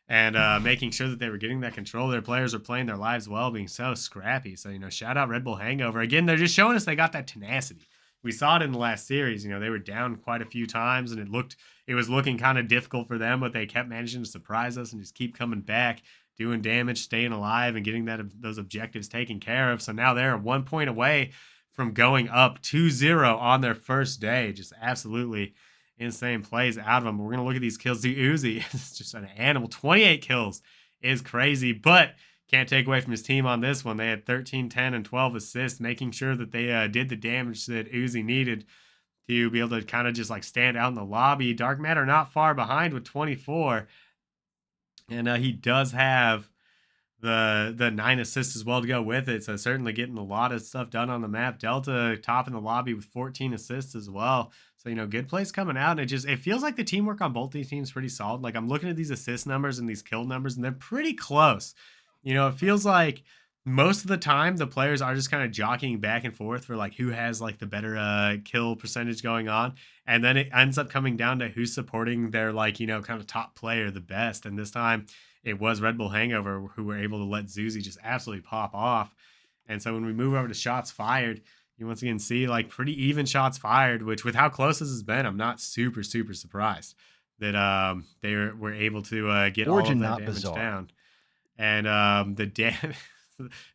and making sure that they were getting that control. Their players were playing their lives well, being so scrappy. So, you know, shout out Red Bull Hangover. Again, they're just showing us they got that tenacity. We saw it in the last series. You know, they were down quite a few times, and it was looking kind of difficult for them, but they kept managing to surprise us and just keep coming back, doing damage, staying alive, and getting those objectives taken care of. So now they're 1 point away from going up 2-0 on their first day. Just absolutely insane plays out of them. We're going to look at these kills. The Uzi is just an animal. 28 kills is crazy, but can't take away from his team on this one. They had 13, 10, and 12 assists, making sure that they did the damage that Uzi needed to be able to kind of just like stand out in the lobby. Dark Matter not far behind with 24, and he does have the 9 assists as well to go with it, so certainly getting a lot of stuff done on the map. Delta top in the lobby with 14 assists as well, so you know, good plays coming out. And it feels like the teamwork on both these teams pretty solid. Like, I'm looking at these assist numbers and these kill numbers, and they're pretty close. You know, it feels like most of the time the players are just kind of jockeying back and forth for like who has like the better kill percentage going on, and then it ends up coming down to who's supporting their, like, you know, kind of top player the best. And this time it was Red Bull Hangover who were able to let Zuzi just absolutely pop off. And so when we move over to shots fired, you once again see like pretty even shots fired, which with how close this has been, I'm not super surprised that they were able to get all of that damage down. And the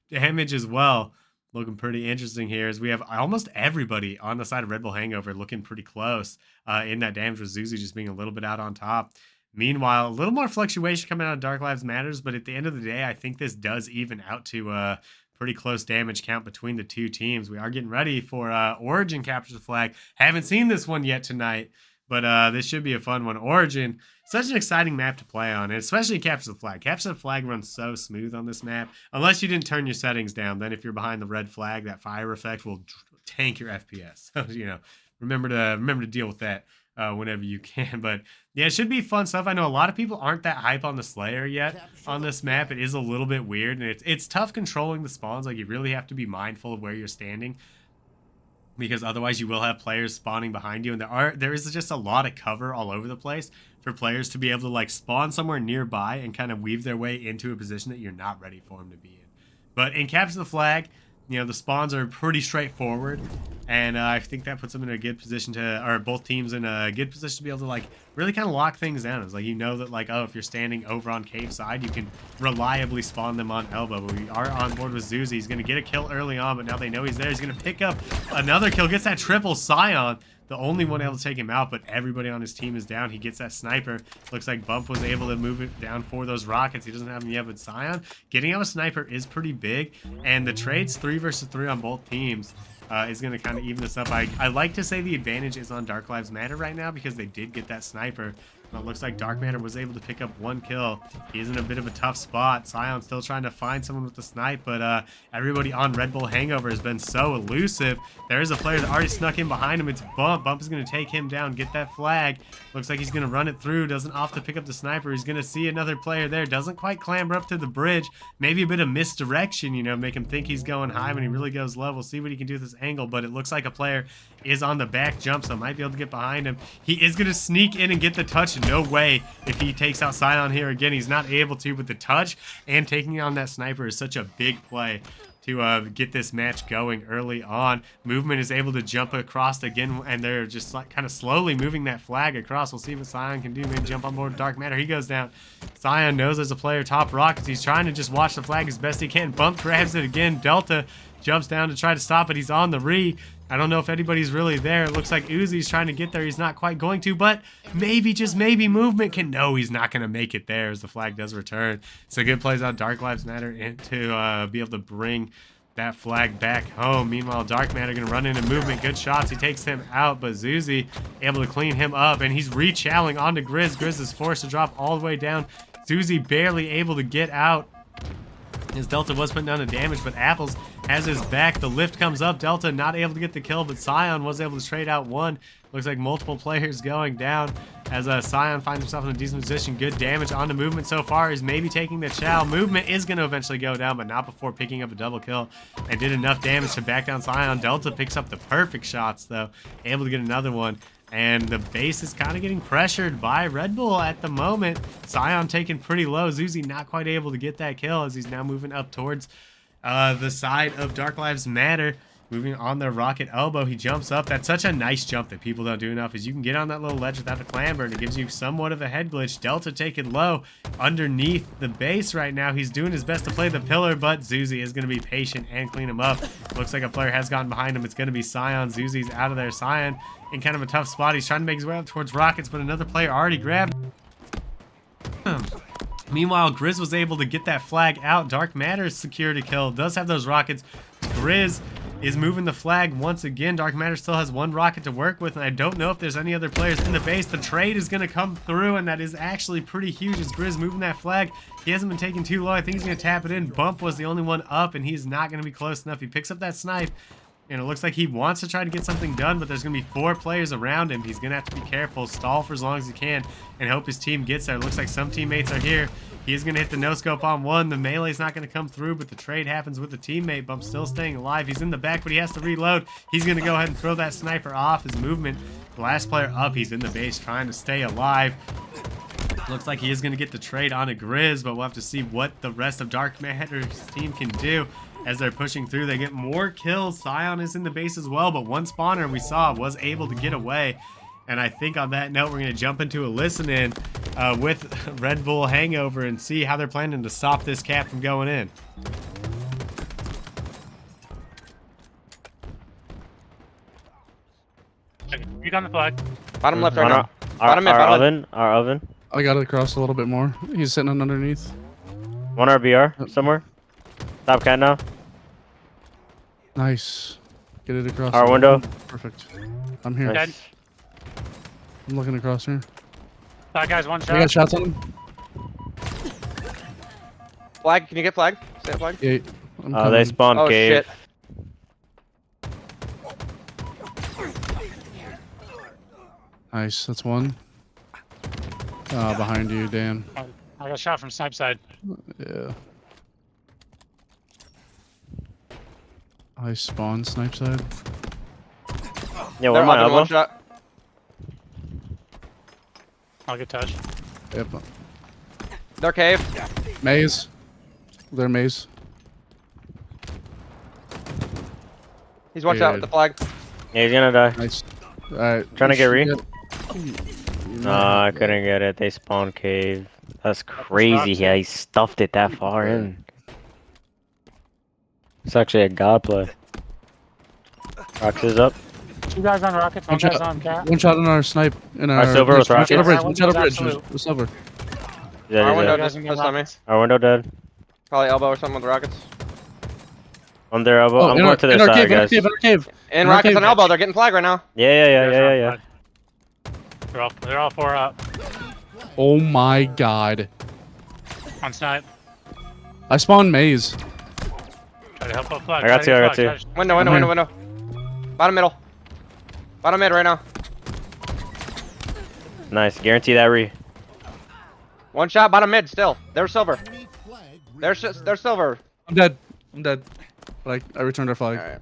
damage as well looking pretty interesting here, as we have almost everybody on the side of Red Bull Hangover looking pretty close in that damage, with Zuzi just being a little bit out on top. Meanwhile, a little more fluctuation coming out of Dark Lives Matters, but at the end of the day, I think this does even out to pretty close damage count between the two teams. We are getting ready for Origin captures the flag. Haven't seen this one yet tonight, but this should be a fun one. Origin, such an exciting map to play on, and especially capture the flag. Capture the flag runs so smooth on this map, unless you didn't turn your settings down. Then if you're behind the red flag, that fire effect will tank your FPS. So, you know, remember to deal with that whenever you can. But yeah, it should be fun stuff. I know a lot of people aren't that hype on the Slayer yet on this map. It is a little bit weird, and it's tough controlling the spawns. Like, you really have to be mindful of where you're standing, because otherwise you will have players spawning behind you, and there is just a lot of cover all over the place for players to be able to like spawn somewhere nearby and kind of weave their way into a position that you're not ready for them to be in. But in Capture the Flag, you know, the spawns are pretty straightforward, and I think that puts them in a good position to, or both teams in a good position to be able to like really kind of lock things down. It's like, you know that like, oh, if you're standing over on cave side, you can reliably spawn them on elbow. But we are on board with Zuzi. He's going to get a kill early on, but now they know he's there. He's going to pick up another kill, gets that triple. Scion, the only one able to take him out, but everybody on his team is down. He gets that sniper. Looks like Bump was able to move it down for those rockets. He doesn't have them yet, but Scion getting out a sniper is pretty big, and the trades 3 versus 3 on both teams is going to kind of even this up. I like to say the advantage is on Dark Lives Matter right now, because they did get that sniper. It looks like Dark Matter was able to pick up 1 kill. He's in a bit of a tough spot. Scion's still trying to find someone with the snipe, but everybody on Red Bull Hangover has been so elusive. There is a player that already snuck in behind him. It's Bump. Bump is going to take him down, get that flag. Looks like he's going to run it through. Doesn't opt to pick up the sniper. He's going to see another player there. Doesn't quite clamber up to the bridge. Maybe a bit of misdirection, you know, make him think he's going high when he really goes low. We'll see what he can do with this angle, but it looks like a player is on the back jump, so might be able to get behind him. He is going to sneak in and get the touch. No way if he takes out Scion here again. He's not able to, but the touch and taking on that sniper is such a big play to get this match going early on. Movement is able to jump across again, and they're just like kind of slowly moving that flag across. We'll see what Scion can do. Maybe jump on board Dark Matter. He goes down. Scion knows there's a player top rockets. He's trying to just watch the flag as best he can. Bump grabs it again. Delta jumps down to try to stop it. He's on the re. I don't know if anybody's really there. It looks like Uzi's trying to get there. He's not quite going to, but maybe, just maybe, Movement can. No, he's not going to make it there as the flag does return. So good plays on Dark Lives Matter and to be able to bring that flag back home. Meanwhile, Dark Matter going to run into Movement. Good shots. He takes him out, but Zuzi able to clean him up, and he's re-chowing onto Grizz. Grizz is forced to drop all the way down. Zuzi barely able to get out. His Delta was putting down the damage, but Apples has his back. The lift comes up. Delta not able to get the kill, but Scion was able to trade out 1. Looks like multiple players going down as Scion finds himself in a decent position. Good damage on the Movement so far. He's maybe taking the chow. Movement is going to eventually go down, but not before picking up a double kill, and did enough damage to back down Scion. Delta picks up the perfect shots, though, able to get another one. And the base is kind of getting pressured by Red Bull at the moment. Scion taken pretty low. Zuzi not quite able to get that kill as he's now moving up towards the side of Dark Lives Matter. Moving on the rocket elbow, he jumps up. That's such a nice jump that people don't do enough, is you can get on that little ledge without a clamber, and it gives you somewhat of a head glitch. Delta taken low underneath the base right now. He's doing his best to play the pillar, but Zuzi is going to be patient and clean him up. Looks like a player has gotten behind him. It's going to be Scion. Zuzi's out of there. Scion in kind of a tough spot. He's trying to make his way up towards rockets, but another player already grabbed him. Meanwhile, Grizz was able to get that flag out. Dark Matter's security kill does have those rockets. Grizz is moving the flag once again. Dark Matter still has 1 rocket to work with, and I don't know if there's any other players in the base. The trade is going to come through, and that is actually pretty huge as Grizz moving that flag. He hasn't been taken too low. I think he's going to tap it in. Bump was the only one up, and he's not going to be close enough. He picks up that snipe, and it looks like he wants to try to get something done, but there's going to be 4 players around him. He's going to have to be careful, stall for as long as he can, and hope his team gets there. It looks like some teammates are here. He is going to hit the no-scope on 1. The melee's not going to come through, but the trade happens with the teammate. Bump still staying alive. He's in the back, but he has to reload. He's going to go ahead and throw that sniper off. His movement, the last player up, he's in the base trying to stay alive. Looks like he is going to get the trade on a Grizz, but we'll have to see what the rest of Dark Matter's team can do. As they're pushing through, they get more kills. Scion is in the base as well, but one spawner we saw was able to get away. And I think on that note, we're going to jump into a listen-in with Red Bull Hangover and see how they're planning to stop this cap from going in. You on the flag. Bottom left right now. Our Bottom mid, bottom oven, our oven. I got it across a little bit more. He's sitting on underneath. One RBR somewhere. Top cat now. Nice. Get it across. Our the window. room. Perfect. I'm here. Dead. Nice. I'm looking across here. That guy's one We got shot. shots on him. Flag, can you get flag? Stay at flag. Yeah. I'm They coming. spawned Oh cave. shit. Nice. That's one. Behind you, Dan. I got shot from snipe side. Yeah. I spawn snipe side. Yeah, They're one my up in one elbow. shot. I'll get touched. Yep. They're cave. Maze. They're maze. He's one shot with the flag. Yeah, he's gonna die. Nice. Alright. Trying to get re? Yep. No, I couldn't get it. They spawned cave. That's crazy. Yeah, he stuffed it that far in. It's actually a god play. Rox is up. 2 guys on rockets, 1 One guy's shot. on cat. One shot on our snipe. In our silver with one shot on rockets. bridge. One shot on bridge. Absolute. The silver. Yeah, Our he's window dead. just missed on me. Our window dead. Probably elbow or something with the rockets. On their elbow. I'm in going our, to their in our side, cave, in our guys. cave, in our cave. And Okay, rockets on bitch. elbow. They're getting flag right now. Yeah. They're all 4 up. Oh my god. On snipe. I spawned maze. Try to help up flag. I got try two, to I get got flag, two. try to- Window. Bottom middle. Bottom mid right now. Nice. Guarantee that re. One shot. Bottom mid still. They're silver. Enemy flag They're silver. I'm dead. I'm dead. But I returned our flag. Alright.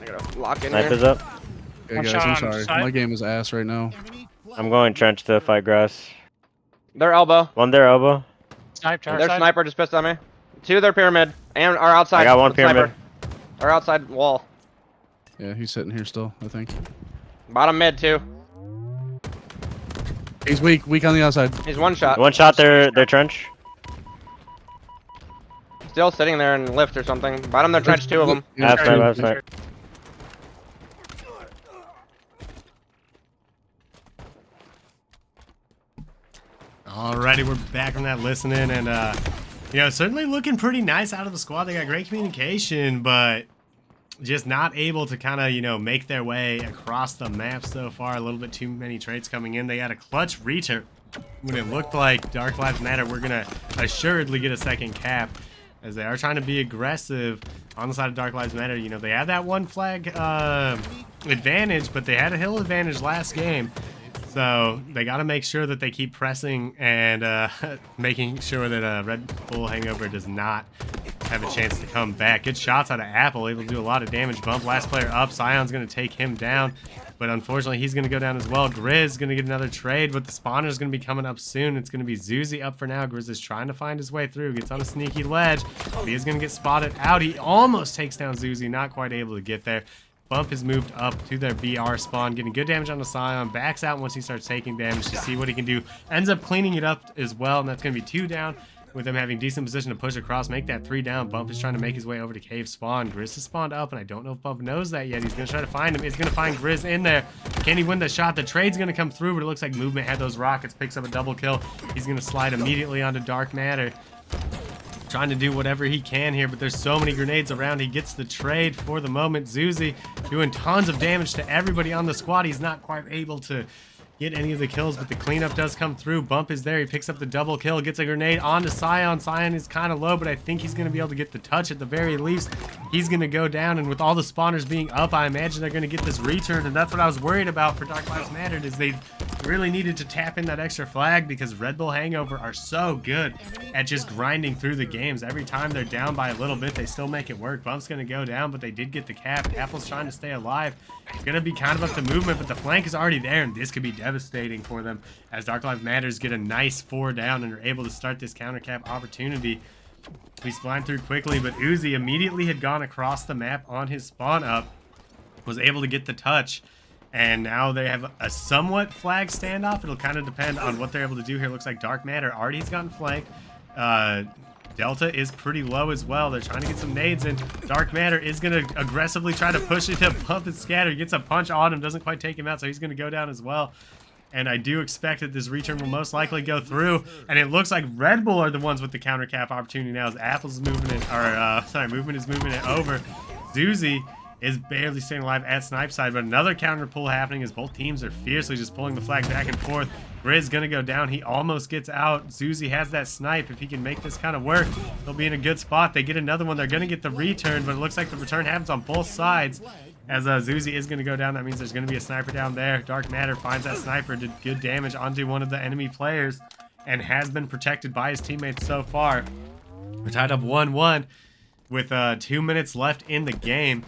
I gotta lock in Knife here. is up. Okay, One guys, shot I'm on sorry. side. My game is ass right now. Enemy flag I'm going trench to fight grass. They're elbow. One there elbow. Snipe, try Their side. sniper just pissed on me. 2 their pyramid. And our outside. I got one with sniper. pyramid. Our outside wall. Yeah, he's sitting here still, I think. Bottom mid too. He's weak. Weak on the outside. He's one shot. One shot their trench. Still sitting there in lift or something. Bottom their trench, 2 of them. Yeah, Half two. snipe, half snipe. Alrighty, we're back on that listening, and certainly looking pretty nice out of the squad. They got great communication, but just not able to kind of make their way across the map so far. A little bit too many trades coming in. They got a clutch return when it looked like Dark Lives Matter were gonna assuredly get a second cap, as they are trying to be aggressive on the side of Dark Lives Matter. They had that one flag advantage, but they had a hill advantage last game. So they got to make sure that they keep pressing and making sure that Red Bull Hangover does not have a chance to come back. Good shots out of Apple, able to do a lot of damage. Bump last player up. Scion's going to take him down, but unfortunately he's going to go down as well. Grizz going to get another trade, but the spawner is going to be coming up soon. It's going to be Zuzi up for now. Grizz is trying to find his way through. Gets on a sneaky ledge. He is going to get spotted out. He almost takes down Zuzi, not quite able to get there. Bump has moved up to their BR spawn, getting good damage on the Scion. Backs out once he starts taking damage to see what he can do. Ends up cleaning it up as well, and that's going to be 2 down with them having decent position to push across, make that 3 down. Bump is trying to make his way over to cave spawn. Grizz has spawned up, and I don't know if Bump knows that yet. He's going to try to find him. He's going to find Grizz in there. Can he win the shot? The trade's going to come through, but it looks like Movement had those rockets, picks up a double kill. He's going to slide immediately onto Dark Matter. Trying to do whatever he can here, but there's so many grenades around. He gets the trade for the moment. Zuzi doing tons of damage to everybody on the squad. He's not quite able to get any of the kills, but the cleanup does come through. Bump is there. He picks up the double kill, gets a grenade onto Scion. Scion is kind of low, but I think he's going to be able to get the touch at the very least. He's going to go down, and with all the spawners being up, I imagine they're going to get this return, and that's what I was worried about for Dark Lives Matter, is they really needed to tap in that extra flag, because Red Bull Hangover are so good at just grinding through the games. Every time they're down by a little bit, they still make it work. Bump's going to go down, but they did get the cap. Apple's trying to stay alive. It's going to be kind of up to Movement, but the flank is already there, and this could be devastating for them as Dark Lives Matters get a nice 4 down and are able to start this counter cap opportunity. He's flying through quickly, but Uzi immediately had gone across the map on his spawn up, was able to get the touch, and now they have a somewhat flag standoff. It'll kind of depend on what they're able to do here. Looks like Dark Matter already has gotten flanked. Delta is pretty low as well. They're trying to get some nades in. Dark Matter is going to aggressively try to push it to Bump and Scatter. Gets a punch on him, doesn't quite take him out, so he's going to go down as well. And I do expect that this return will most likely go through. And it looks like Red Bull are the ones with the counter cap opportunity now, as Apple's moving it, or Movement is moving it over. Zuzi is barely staying alive at snipe side, but another counter pull happening as both teams are fiercely just pulling the flag back and forth. Grizz gonna go down. He almost gets out. Zuzi has that snipe. If he can make this kind of work, they'll be in a good spot. They get another one. They're gonna get the return, but it looks like the return happens on both sides. As Zuzi is gonna go down, that means there's gonna be a sniper down there. Dark Matter finds that sniper, did good damage onto one of the enemy players, and has been protected by his teammates so far. We're tied up 1-1 with 2 minutes left in the game.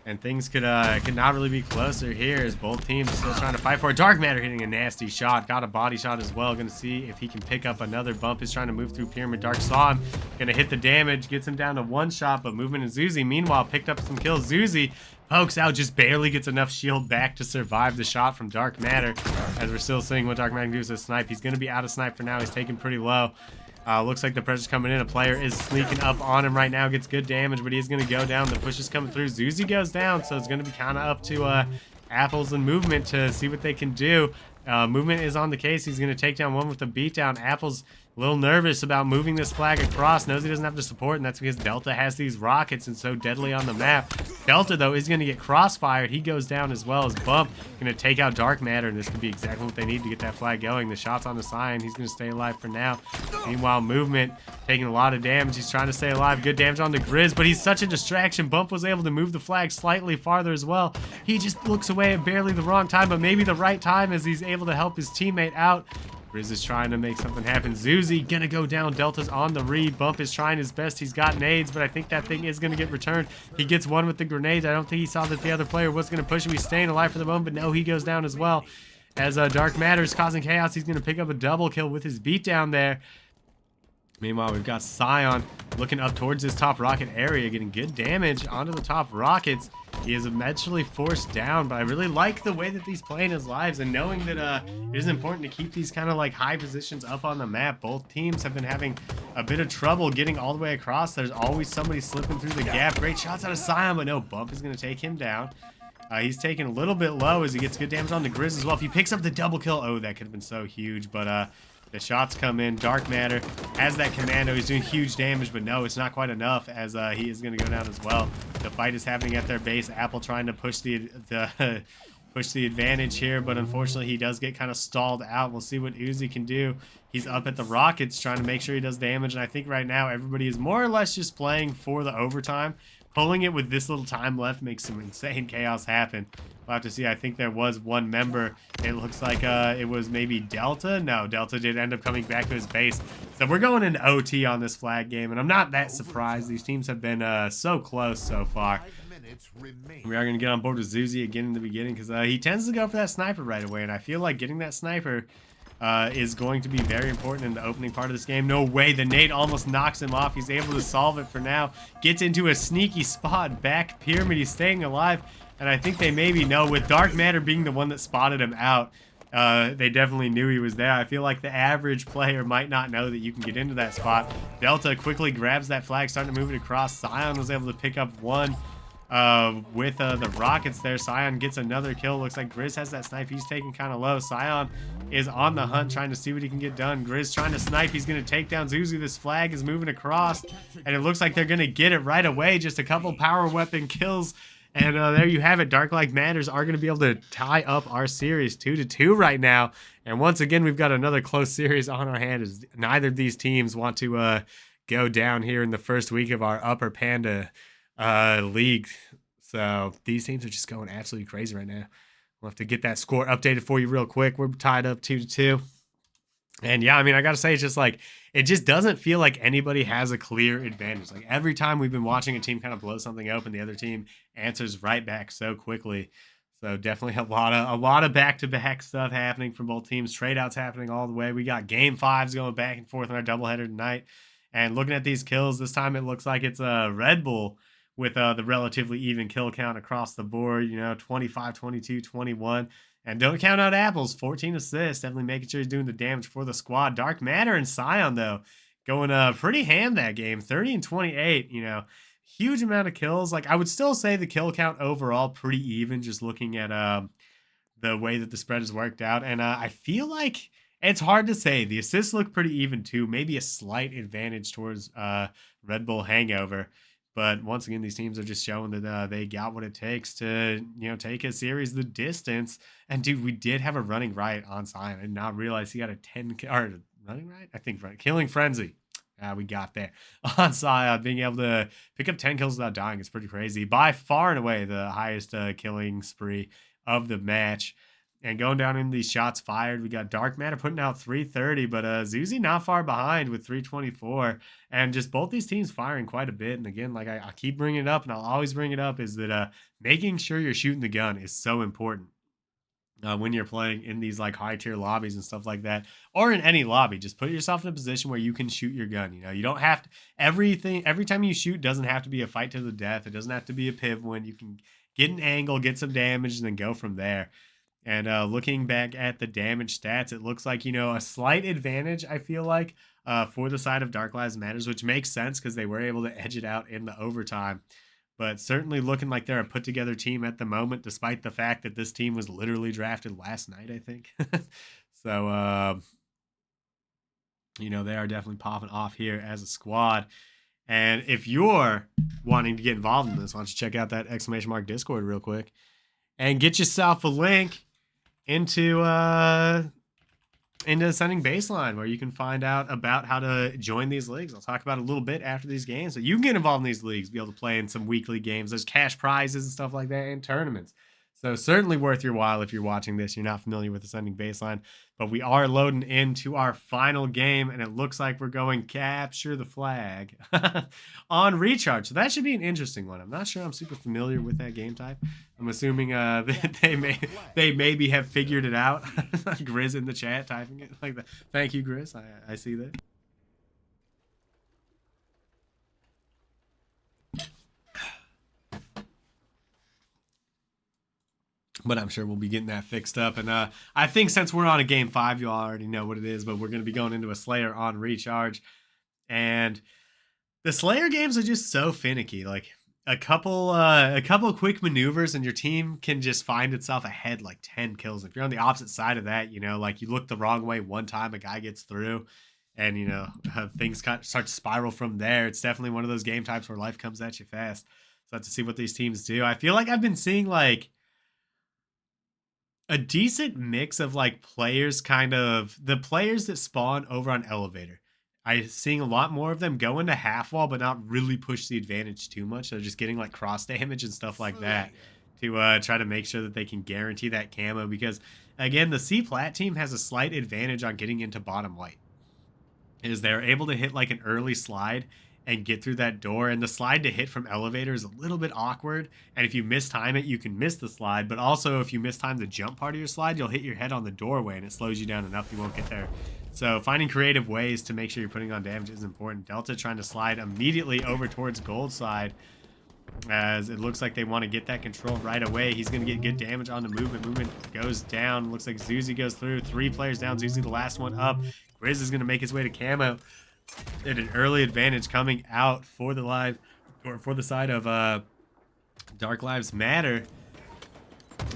And things could not really be closer here as both teams are still trying to fight for it. Dark Matter hitting a nasty shot. Got a body shot as well. Going to see if he can pick up another bump. Is trying to move through Pyramid. Dark saw him. Going to hit the damage. Gets him down to 1 shot. But movement in Zuzi, meanwhile, picked up some kills. Zuzi pokes out. Just barely gets enough shield back to survive the shot from Dark Matter. As we're still seeing what Dark Matter can do with a snipe. He's going to be out of snipe for now. He's taken pretty low. Looks like the pressure's coming in. A player is sneaking up on him right now. Gets good damage, but he's going to go down. The push is coming through. Zuzi goes down, so it's going to be kind of up to Apples and Movement to see what they can do. Movement is on the case. He's going to take down one with the beatdown. Apples a little nervous about moving this flag across. Knows he doesn't have the support, and that's because Delta has these rockets and so deadly on the map. Delta, though, is going to get crossfired. He goes down as well as Bump. Going to take out Dark Matter, and this could be exactly what they need to get that flag going. The shot's on the Scion. He's going to stay alive for now. Meanwhile, Movement taking a lot of damage. He's trying to stay alive. Good damage on the Grizz, but he's such a distraction. Bump was able to move the flag slightly farther as well. He just looks away at barely the wrong time, but maybe the right time as he's able to help his teammate out. Grizz is trying to make something happen. Zuzi gonna go down. Delta's on the read. Bump is trying his best. He's got nades, but I think that thing is gonna get returned. He gets one with the grenades. I don't think he saw that the other player was gonna push him. He's staying alive for the moment, but no, he goes down as well. As Dark Matter is causing chaos, he's gonna pick up a double kill with his beatdown there. Meanwhile, we've got Scion looking up towards his top rocket area, getting good damage onto the top rockets. He is eventually forced down, but I really like the way that he's playing his lives and knowing that it is important to keep these kind of like high positions up on the map. Both teams have been having a bit of trouble getting all the way across. There's always somebody slipping through the gap. Great shots out of Scion, but no, Bump is going to take him down. He's taking a little bit low as he gets good damage on the Grizz as well. If he picks up the double kill, oh, that could have been so huge, but the shots come in. Dark Matter has that commando. He's doing huge damage, but no, it's not quite enough as he is going to go down as well. The fight is happening at their base. Apple trying to push the push the advantage here, but unfortunately he does get kind of stalled out. We'll see what Uzi can do. He's up at the rockets trying to make sure he does damage, and I think right now everybody is more or less just playing for the overtime. Pulling it with this little time left makes some insane chaos happen. We'll have to see. I think there was one member. It looks like it was maybe Delta. No, Delta did end up coming back to his base. So we're going into OT on this flag game, and I'm not that surprised. These teams have been so close so far. We are going to get on board with Zuzi again in the beginning because he tends to go for that sniper right away, and I feel like getting that sniper is going to be very important in the opening part of this game. No way, the nade almost knocks him off. He's able to solve it for now. Gets into a sneaky spot, back pyramid. He's staying alive, and I think they maybe know, with Dark Matter being the one that spotted him out, they definitely knew he was there. I feel like the average player might not know that you can get into that spot. Delta quickly grabs that flag, starting to move it across. Scion was able to pick up one with the rockets there. Scion gets another kill. Looks like Grizz has that snipe. He's taking kind of low. Scion is on the hunt, trying to see what he can get done. Grizz trying to snipe. He's going to take down Zuzi. This flag is moving across, and it looks like they're going to get it right away. Just a couple power weapon kills, and there you have it. Dark Like Matters are going to be able to tie up our series 2-2 right now. And once again, we've got another close series on our hand, as neither of these teams want to go down here in the first week of our Upper Panda league. So these teams are just going absolutely crazy right now. We'll have to get that score updated for you real quick. We're tied up 2-2. And yeah, I mean, I gotta say, it's just like, it just doesn't feel like anybody has a clear advantage. Like every time we've been watching a team kind of blow something open, the other team answers right back so quickly. So definitely a lot of back-to-back stuff happening from both teams. Trade outs happening all the way. We got game 5s going back and forth on our doubleheader tonight. And looking at these kills, this time it looks like it's a Red Bull with the relatively even kill count across the board, 25, 22, 21. And don't count out Apples, 14 assists, definitely making sure he's doing the damage for the squad. Dark Matter and Scion, though, going pretty ham that game, 30 and 28, huge amount of kills. Like, I would still say the kill count overall pretty even, just looking at the way that the spread has worked out. And I feel like it's hard to say. The assists look pretty even, too. Maybe a slight advantage towards Red Bull Hangover. But once again, these teams are just showing that they got what it takes to, take a series the distance. And dude, we did have a running riot on Sion. I did not realize he got a 10 or running riot. I think right, killing frenzy. We got there on Sion. Being able to pick up 10 kills without dying is pretty crazy. By far and away the highest killing spree of the match. And going down in these shots fired, we got Dark Matter putting out 330, but Zuzi not far behind with 324. And just both these teams firing quite a bit. And again, like I keep bringing it up, and I'll always bring it up, is that making sure you're shooting the gun is so important. When you're playing in these like high tier lobbies and stuff like that, or in any lobby, just put yourself in a position where you can shoot your gun. You don't have to, every time you shoot doesn't have to be a fight to the death. It doesn't have to be a piv win. You can get an angle, get some damage, and then go from there. And looking back at the damage stats, it looks like, a slight advantage, I feel like, for the side of Dark Lives Matters, which makes sense because they were able to edge it out in the overtime. But certainly looking like they're a put-together team at the moment, despite the fact that this team was literally drafted last night, I think. So, they are definitely popping off here as a squad. And if you're wanting to get involved in this, why don't you check out that ! Discord real quick and get yourself a link into Ascending Baseline, where you can find out about how to join these leagues. I'll talk about it a little bit after these games, so you can get involved in these leagues, be able to play in some weekly games. There's cash prizes and stuff like that, and tournaments. So certainly worth your while if you're watching this. You're not familiar with Ascending Baseline, but we are loading into our final game, and it looks like we're going capture the flag on Recharge. So that should be an interesting one. I'm not sure I'm super familiar with that game type. I'm assuming they maybe have figured it out. Grizz in the chat typing it like that. Thank you, Grizz. I see that. But I'm sure we'll be getting that fixed up. And I think since we're on a game 5, you already know what it is, but we're going to be going into a Slayer on Recharge. And the Slayer games are just so finicky. Like a couple quick maneuvers and your team can just find itself ahead like 10 kills. If you're on the opposite side of that, like you look the wrong way one time, a guy gets through, and things start to spiral from there. It's definitely one of those game types where life comes at you fast. So I have to see what these teams do. I feel like I've been seeing like a decent mix of like players, kind of the players that spawn over on Elevator. I'm seeing a lot more of them go into half wall, but not really push the advantage too much. They're just getting like cross damage and stuff like that to try to make sure that they can guarantee that camo. Because again, the C Plat team has a slight advantage on getting into bottom white. Is they're able to hit like an early slide and get through that door, and the slide to hit from Elevator is a little bit awkward, and if you mistime it, you can miss the slide, but also if you mistime the jump part of your slide, you'll hit your head on the doorway, and it slows you down enough you won't get there. So finding creative ways to make sure you're putting on damage is important. Delta trying to slide immediately over towards Gold side, as it looks like they want to get that control right away. He's going to get good damage on the movement. Movement goes down. Looks like Zuzi goes through. 3 players down. Zuzi the last one up. Grizz is going to make his way to camo. At an early advantage coming out for the side of Dark Lives Matter.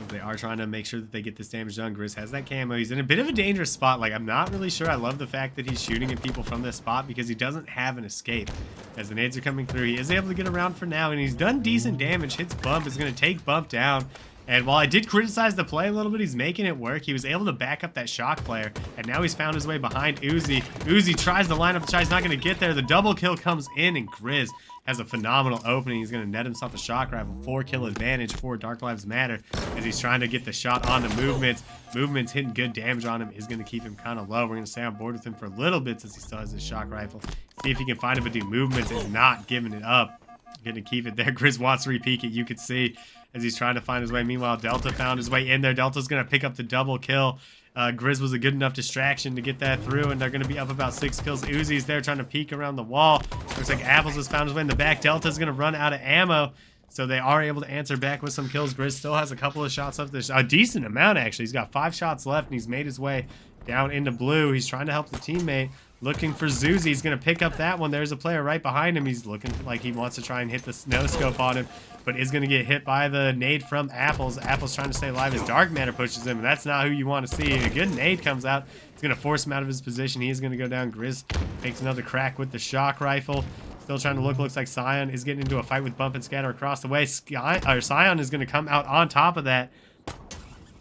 They are trying to make sure that they get this damage done. Grizz has that camo. He's in a bit of a dangerous spot. Like, I'm not really sure I love the fact that he's shooting at people from this spot because he doesn't have an escape. As the nades are coming through, he is able to get around for now, and he's done decent damage. Hits Bump, is going to take Bump down. And while I did criticize the play a little bit, he's making it work. He was able to back up that shock player, and now he's found his way behind Uzi. Uzi tries to line up the shot. He's not going to get there. The double kill comes in, and Grizz has a phenomenal opening. He's going to net himself a shock rifle. 4-kill advantage for Dark Lives Matter as he's trying to get the shot on the movements. Movements hitting good damage on him is going to keep him kind of low. We're going to stay on board with him for a little bit since he still has his shock rifle. See if he can find him, but do movements is not giving it up. Going to keep it there. Grizz wants to repeat it. You could see as he's trying to find his way. Meanwhile, Delta found his way in there. Delta's going to pick up the double kill. Grizz was a good enough distraction to get that through, and they're going to be up about 6 kills. Uzi's there trying to peek around the wall. Looks like Apples has found his way in the back. Delta's going to run out of ammo, so they are able to answer back with some kills. Grizz still has a couple of shots left. There's a decent amount, actually. He's got 5 shots left, and he's made his way down into blue. He's trying to help the teammate. Looking for Zuzi. He's going to pick up that one. There's a player right behind him. He's looking like he wants to try and hit the no-scope on him, but is going to get hit by the nade from Apples. Apples trying to stay alive as Dark Matter pushes him, and that's not who you want to see. A good nade comes out. It's going to force him out of his position. He is going to go down. Grizz takes another crack with the shock rifle. Still trying to look. Looks like Scion is getting into a fight with Bump and Scatter across the way. Scion is going to come out on top of that.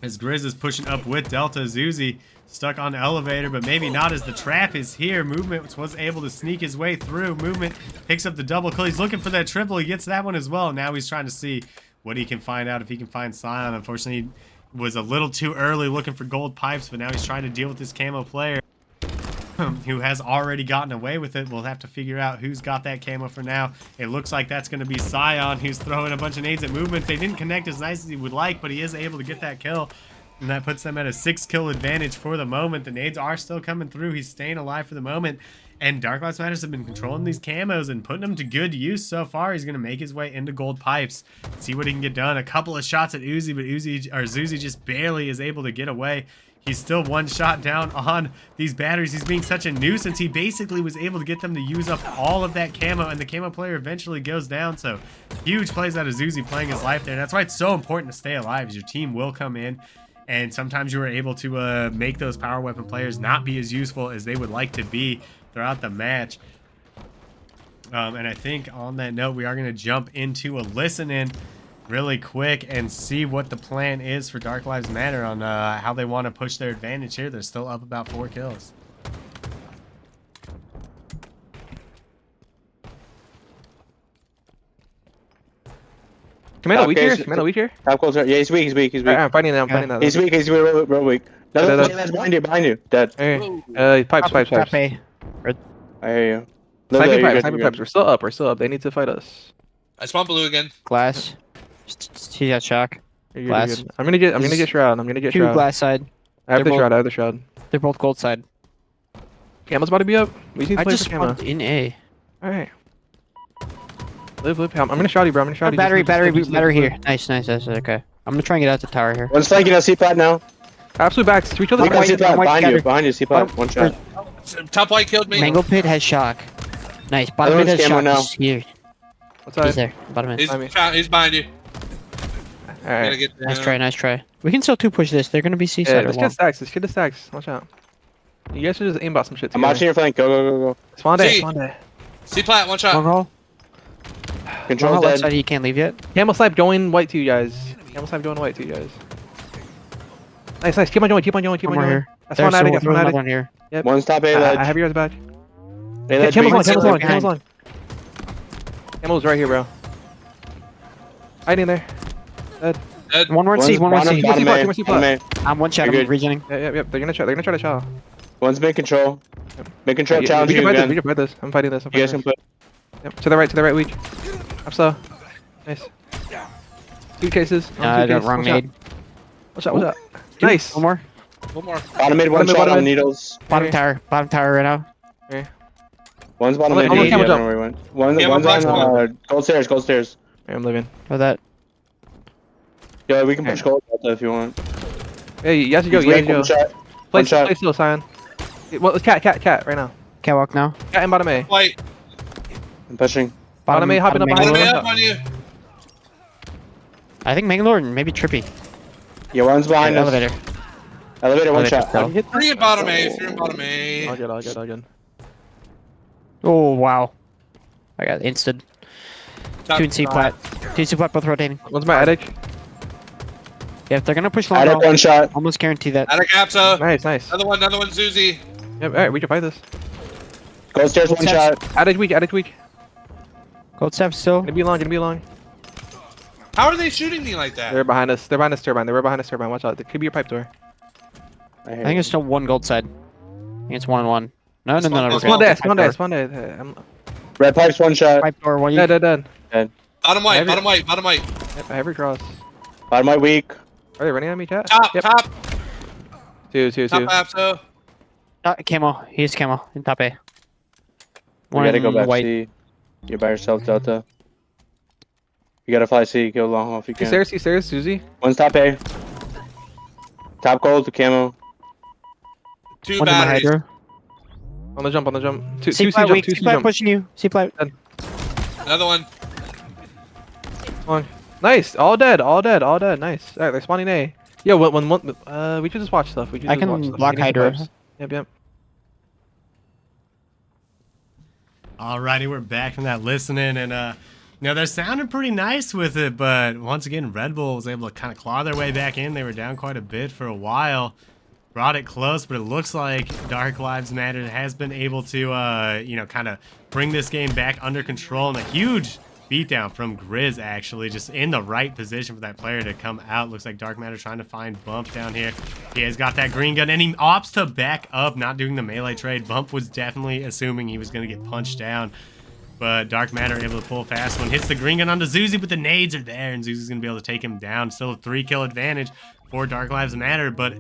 As Grizz is pushing up with Delta. Zuzi stuck on the elevator, but maybe not as the trap is here. Movement was able to sneak his way through. Movement picks up the double kill. He's looking for that triple. He gets that one as well. Now he's trying to see what he can find out if he can find Scion. Unfortunately, he was a little too early looking for gold pipes, but now he's trying to deal with this camo player who has already gotten away with it. We'll have to figure out who's got that camo for now. It looks like that's going to be Scion, who's throwing a bunch of nades at Movement. They didn't connect as nice as he would like, but he is able to get that kill. And that puts them at a 6-kill advantage for the moment. The nades are still coming through. He's staying alive for the moment. And Dark Lives Matters have been controlling these camos and putting them to good use so far. He's going to make his way into gold pipes. See what he can get done. A couple of shots at Uzi, but Zuzi just barely is able to get away. He's still one shot down on these batteries. He's being such a nuisance. He basically was able to get them to use up all of that camo, and the camo player eventually goes down. So huge plays out of Zuzi playing his life there. That's why it's so important to stay alive, as your team will come in. And sometimes you are able to make those power weapon players not be as useful as they would like to be throughout the match. And I think on that note, we are going to jump into a listen-in really quick and see what the plan is for Dark Lives Matter on how they want to push their advantage here. They're still up about 4 kills. Commando weak here. Okay, Commando weak here. Top goals. Yeah, he's weak. He's weak. He's weak. I'm fighting that. I'm fighting that. He's weak. He's real weak. No, that's behind you. Dead. Hey, pipes. Top A. I hear you. Sniper pipes. Sniper pipes. We're still up. We're still up. They need to fight us. I spawn blue again. Glass. He got shock. You're good, Glass. you're good. I'm gonna get shroud. I'm gonna get 2 shroud. glass side. I have the They're shroud. I have the shroud. They're both gold side. Camo's about to be up. We need to I play just for camo. spawned in A. All right. Live. I'm gonna shroud you, bro. I'm gonna shroud you. Battery here. Nice. That's okay. I'm gonna try and get out the tower here. One's flanking us. C-plat now. Absolute backs to each other. White- C-plat. white Behind you. scatter. Behind you. C-plat. One shot. Top white killed me. Mango Pit has shock. Nice. Bottom Other mid has one's camo shock. now. He's here. What's He's that? there. Bottom mid. He's behind you. All right. Gotta get Nice try. We can still 2 push this. They're gonna be C Yeah, side or let's long. get stacks. Let's get the stacks. Watch out. You guys should just aimbot some shit I'm together. watching your flank. Go. Spawn day. See. Spawn day. C plat, one Long shot. haul. Long Control haul left dead. side. He can't leave yet. Camel snipe going white to you guys. Camel snipe going white to you guys. Nice. Keep on going. One more going. here. That's one attic. That's one another attic. one here. One's top A I ledge. have yours back. A ledge. Camel's being- long. behind. Camel's right here, bro. Hiding there. Dead. One more C. One more bottom- C. Bottom bottom A, C, bottom A. I'm one shot. You're I'm good. regening. Yep. They're gonna try to chow. One's mid control. Mid control We challenge can you fight this. We again. can fight this. I'm fighting this. You guys can put. Yep. To the right, weak. Up slow. Nice. Suitcases. I got wrong nade. What's up? Nice. One more. One more. Bottom mid, one Bottom mid, shot bottom on mid. needles. Bottom tower right now. One's bottom I'm mid. gonna Yeah, camel I don't jump. know where he went. One's Camel black on gold stairs. Hey, I'm living. For that. Yeah, we can push gold Delta if you want. Hey, you guys should go. He's You guys weak, one should go. shot. Play One shot. still, Cyan. Well, it's cat right now. Catwalk now. Cat in bottom A. White. I'm pushing. Bottom A, hopping up Mango on Bottom the Lord. A up on you. I think Mangalore and maybe Trippy. Yeah, one's behind us. Elevator. Elevator, one Elevator shot. still. Three in bottom A. Three in bottom A. All good. Oh wow. I got instant. Top 2 in C plat. 2 C plat both rotating. One's my attic. Yeah, if they're gonna push long Attic, haul, one shot. almost guarantee that. Attic Apso. Nice. Another one, Zuzi. Yep, alright, we can fight this. Gold stairs, one Steps. shot. Attic weak. Gold step still. Gonna be long. How are they shooting me like that? They're behind us turbine. They were behind us turbine. Watch out. There could be your pipe door. I I hear think you. it's still 1 gold side. I think it's 1-1. No. we're Spawn good. day. I'm Red pipes, one shot. Pipe door, one. dead. Bottom white, Heavy. bottom white. Yep, I have your cross. Bottom right weak. Are they running at me, chat? Top, Yep. top, Two. top Apso. Camo. He's camo in top A. We gotta go in back white. C. You're by yourself, Delta. You gotta fly C, go long haul if you can. See stairs, Susie. One's top A. Top gold to camo. Two One in my batteries. hydro. On the jump. Two C C plat jump, weak. two C C plat jump. pushing you. C plat. Another one. Nice. All dead. Nice. Alright, they're spawning A. Yeah, we should just watch stuff. I can block Hydra. Yep. Alrighty, we're back from that listening, and they're sounding pretty nice with it, but once again, Red Bull was able to kind of claw their way back in. They were down quite a bit for a while, brought it close, but it looks like Dark Lives Matter has been able to, kind of bring this game back under control, and a huge beatdown from Grizz, actually, just in the right position for that player to come out. Looks like Dark Matter trying to find Bump down here. He has got that green gun, and he opts to back up, not doing the melee trade. Bump was definitely assuming he was going to get punched down, but Dark Matter able to pull a fast one. Hits the green gun onto Zuzi, but the nades are there, and Zuzi's going to be able to take him down. Still a 3-kill advantage for Dark Lives Matter, but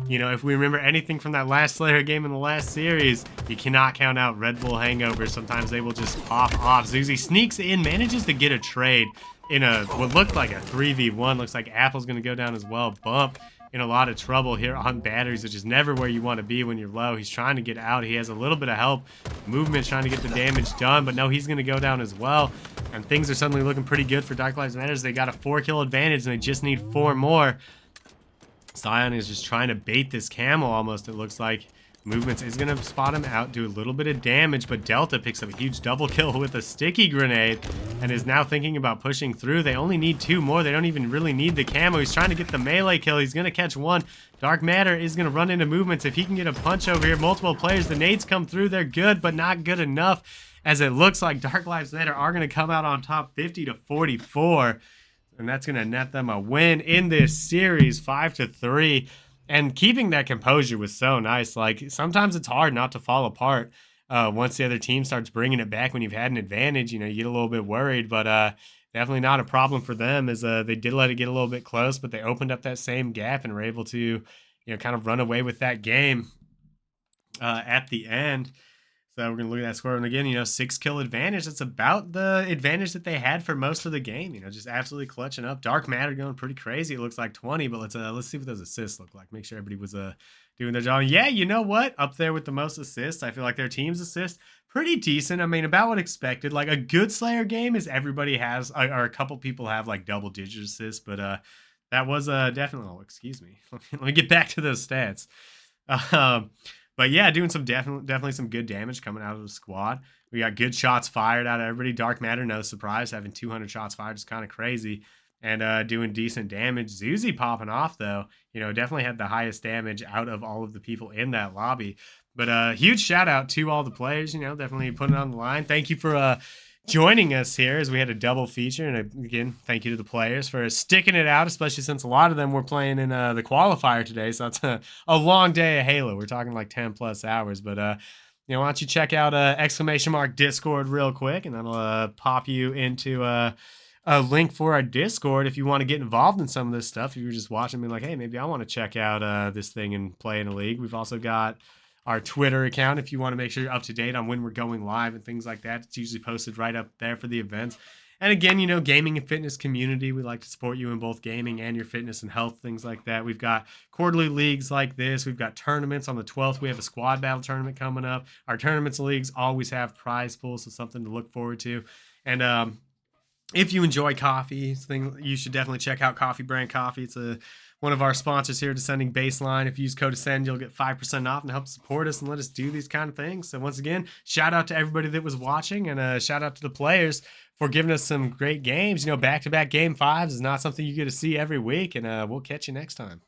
if we remember anything from that last Slayer game in the last series, you cannot count out Red Bull hangovers. Sometimes they will just pop off. Zuzi sneaks in, manages to get a trade in what looked like a 3v1. Looks like Apple's going to go down as well. Bump in a lot of trouble here on batteries, which is never where you want to be when you're low. He's trying to get out. He has a little bit of help. Movement trying to get the damage done, but no, he's going to go down as well. And things are suddenly looking pretty good for Dark Lives Matter. They got a 4-kill advantage, and they just need 4 more. Sion is just trying to bait this camel almost, it looks like. Movements is going to spot him out, do a little bit of damage, but Delta picks up a huge double kill with a sticky grenade and is now thinking about pushing through. They only need 2 more. They don't even really need the camo. He's trying to get the melee kill. He's going to catch 1. Dark Matter is going to run into Movements. If he can get a punch over here, multiple players, the nades come through. They're good, but not good enough, as it looks like Dark Lives Matter are going to come out on top 50-44. And that's going to net them a win in this series, 5-3. And keeping that composure was so nice. Like, sometimes it's hard not to fall apart once the other team starts bringing it back when you've had an advantage. You get a little bit worried, but definitely not a problem for them, as they did let it get a little bit close, but they opened up that same gap and were able to, kind of run away with that game at the end. So we're going to look at that score. And again, 6-kill advantage. That's about the advantage that they had for most of the game. Just absolutely clutching up. Dark Matter going pretty crazy. It looks like 20, but let's see what those assists look like. Make sure everybody was doing their job. Yeah, you know what? Up there with the most assists. I feel like their team's assists pretty decent. I mean, about what expected. Like, a good Slayer game is everybody has, or a couple people have, like, double-digit assists. But that was definitely, oh, excuse me. Let me get back to those stats. But yeah, doing some definitely some good damage coming out of the squad. We got good shots fired out of everybody. Dark Matter, no surprise, having 200 shots fired is kind of crazy. And doing decent damage. Zuzi popping off, though. Definitely had the highest damage out of all of the people in that lobby. But huge shout out to all the players, definitely putting it on the line. Thank you for joining us here as we had a double feature. And again, thank you to the players for sticking it out, especially since a lot of them were playing in the qualifier today. So that's a long day of Halo. We're talking like 10 plus hours. But why don't you check out !Discord real quick, and that'll pop you into a link for our Discord if you want to get involved in some of this stuff. If you're just watching me like, hey, maybe I want to check out this thing and play in a league. We've also got our Twitter account if you want to make sure you're up to date on when we're going live and things like that. It's usually posted right up there for the events. And again, gaming and fitness community, we like to support you in both gaming and your fitness and health, things like that. We've got quarterly leagues like this. We've got tournaments. On the 12th, we have a squad battle tournament coming up. Our tournaments and leagues always have prize pools, so something to look forward to. And if you enjoy coffee, you should definitely check out Coffee Brand Coffee. It's one of our sponsors here, Descending Baseline. If you use code ASCEND, you'll get 5% off and help support us and let us do these kind of things. So once again, shout out to everybody that was watching, and shout out to the players for giving us some great games. Back-to-back Game 5s is not something you get to see every week, and we'll catch you next time.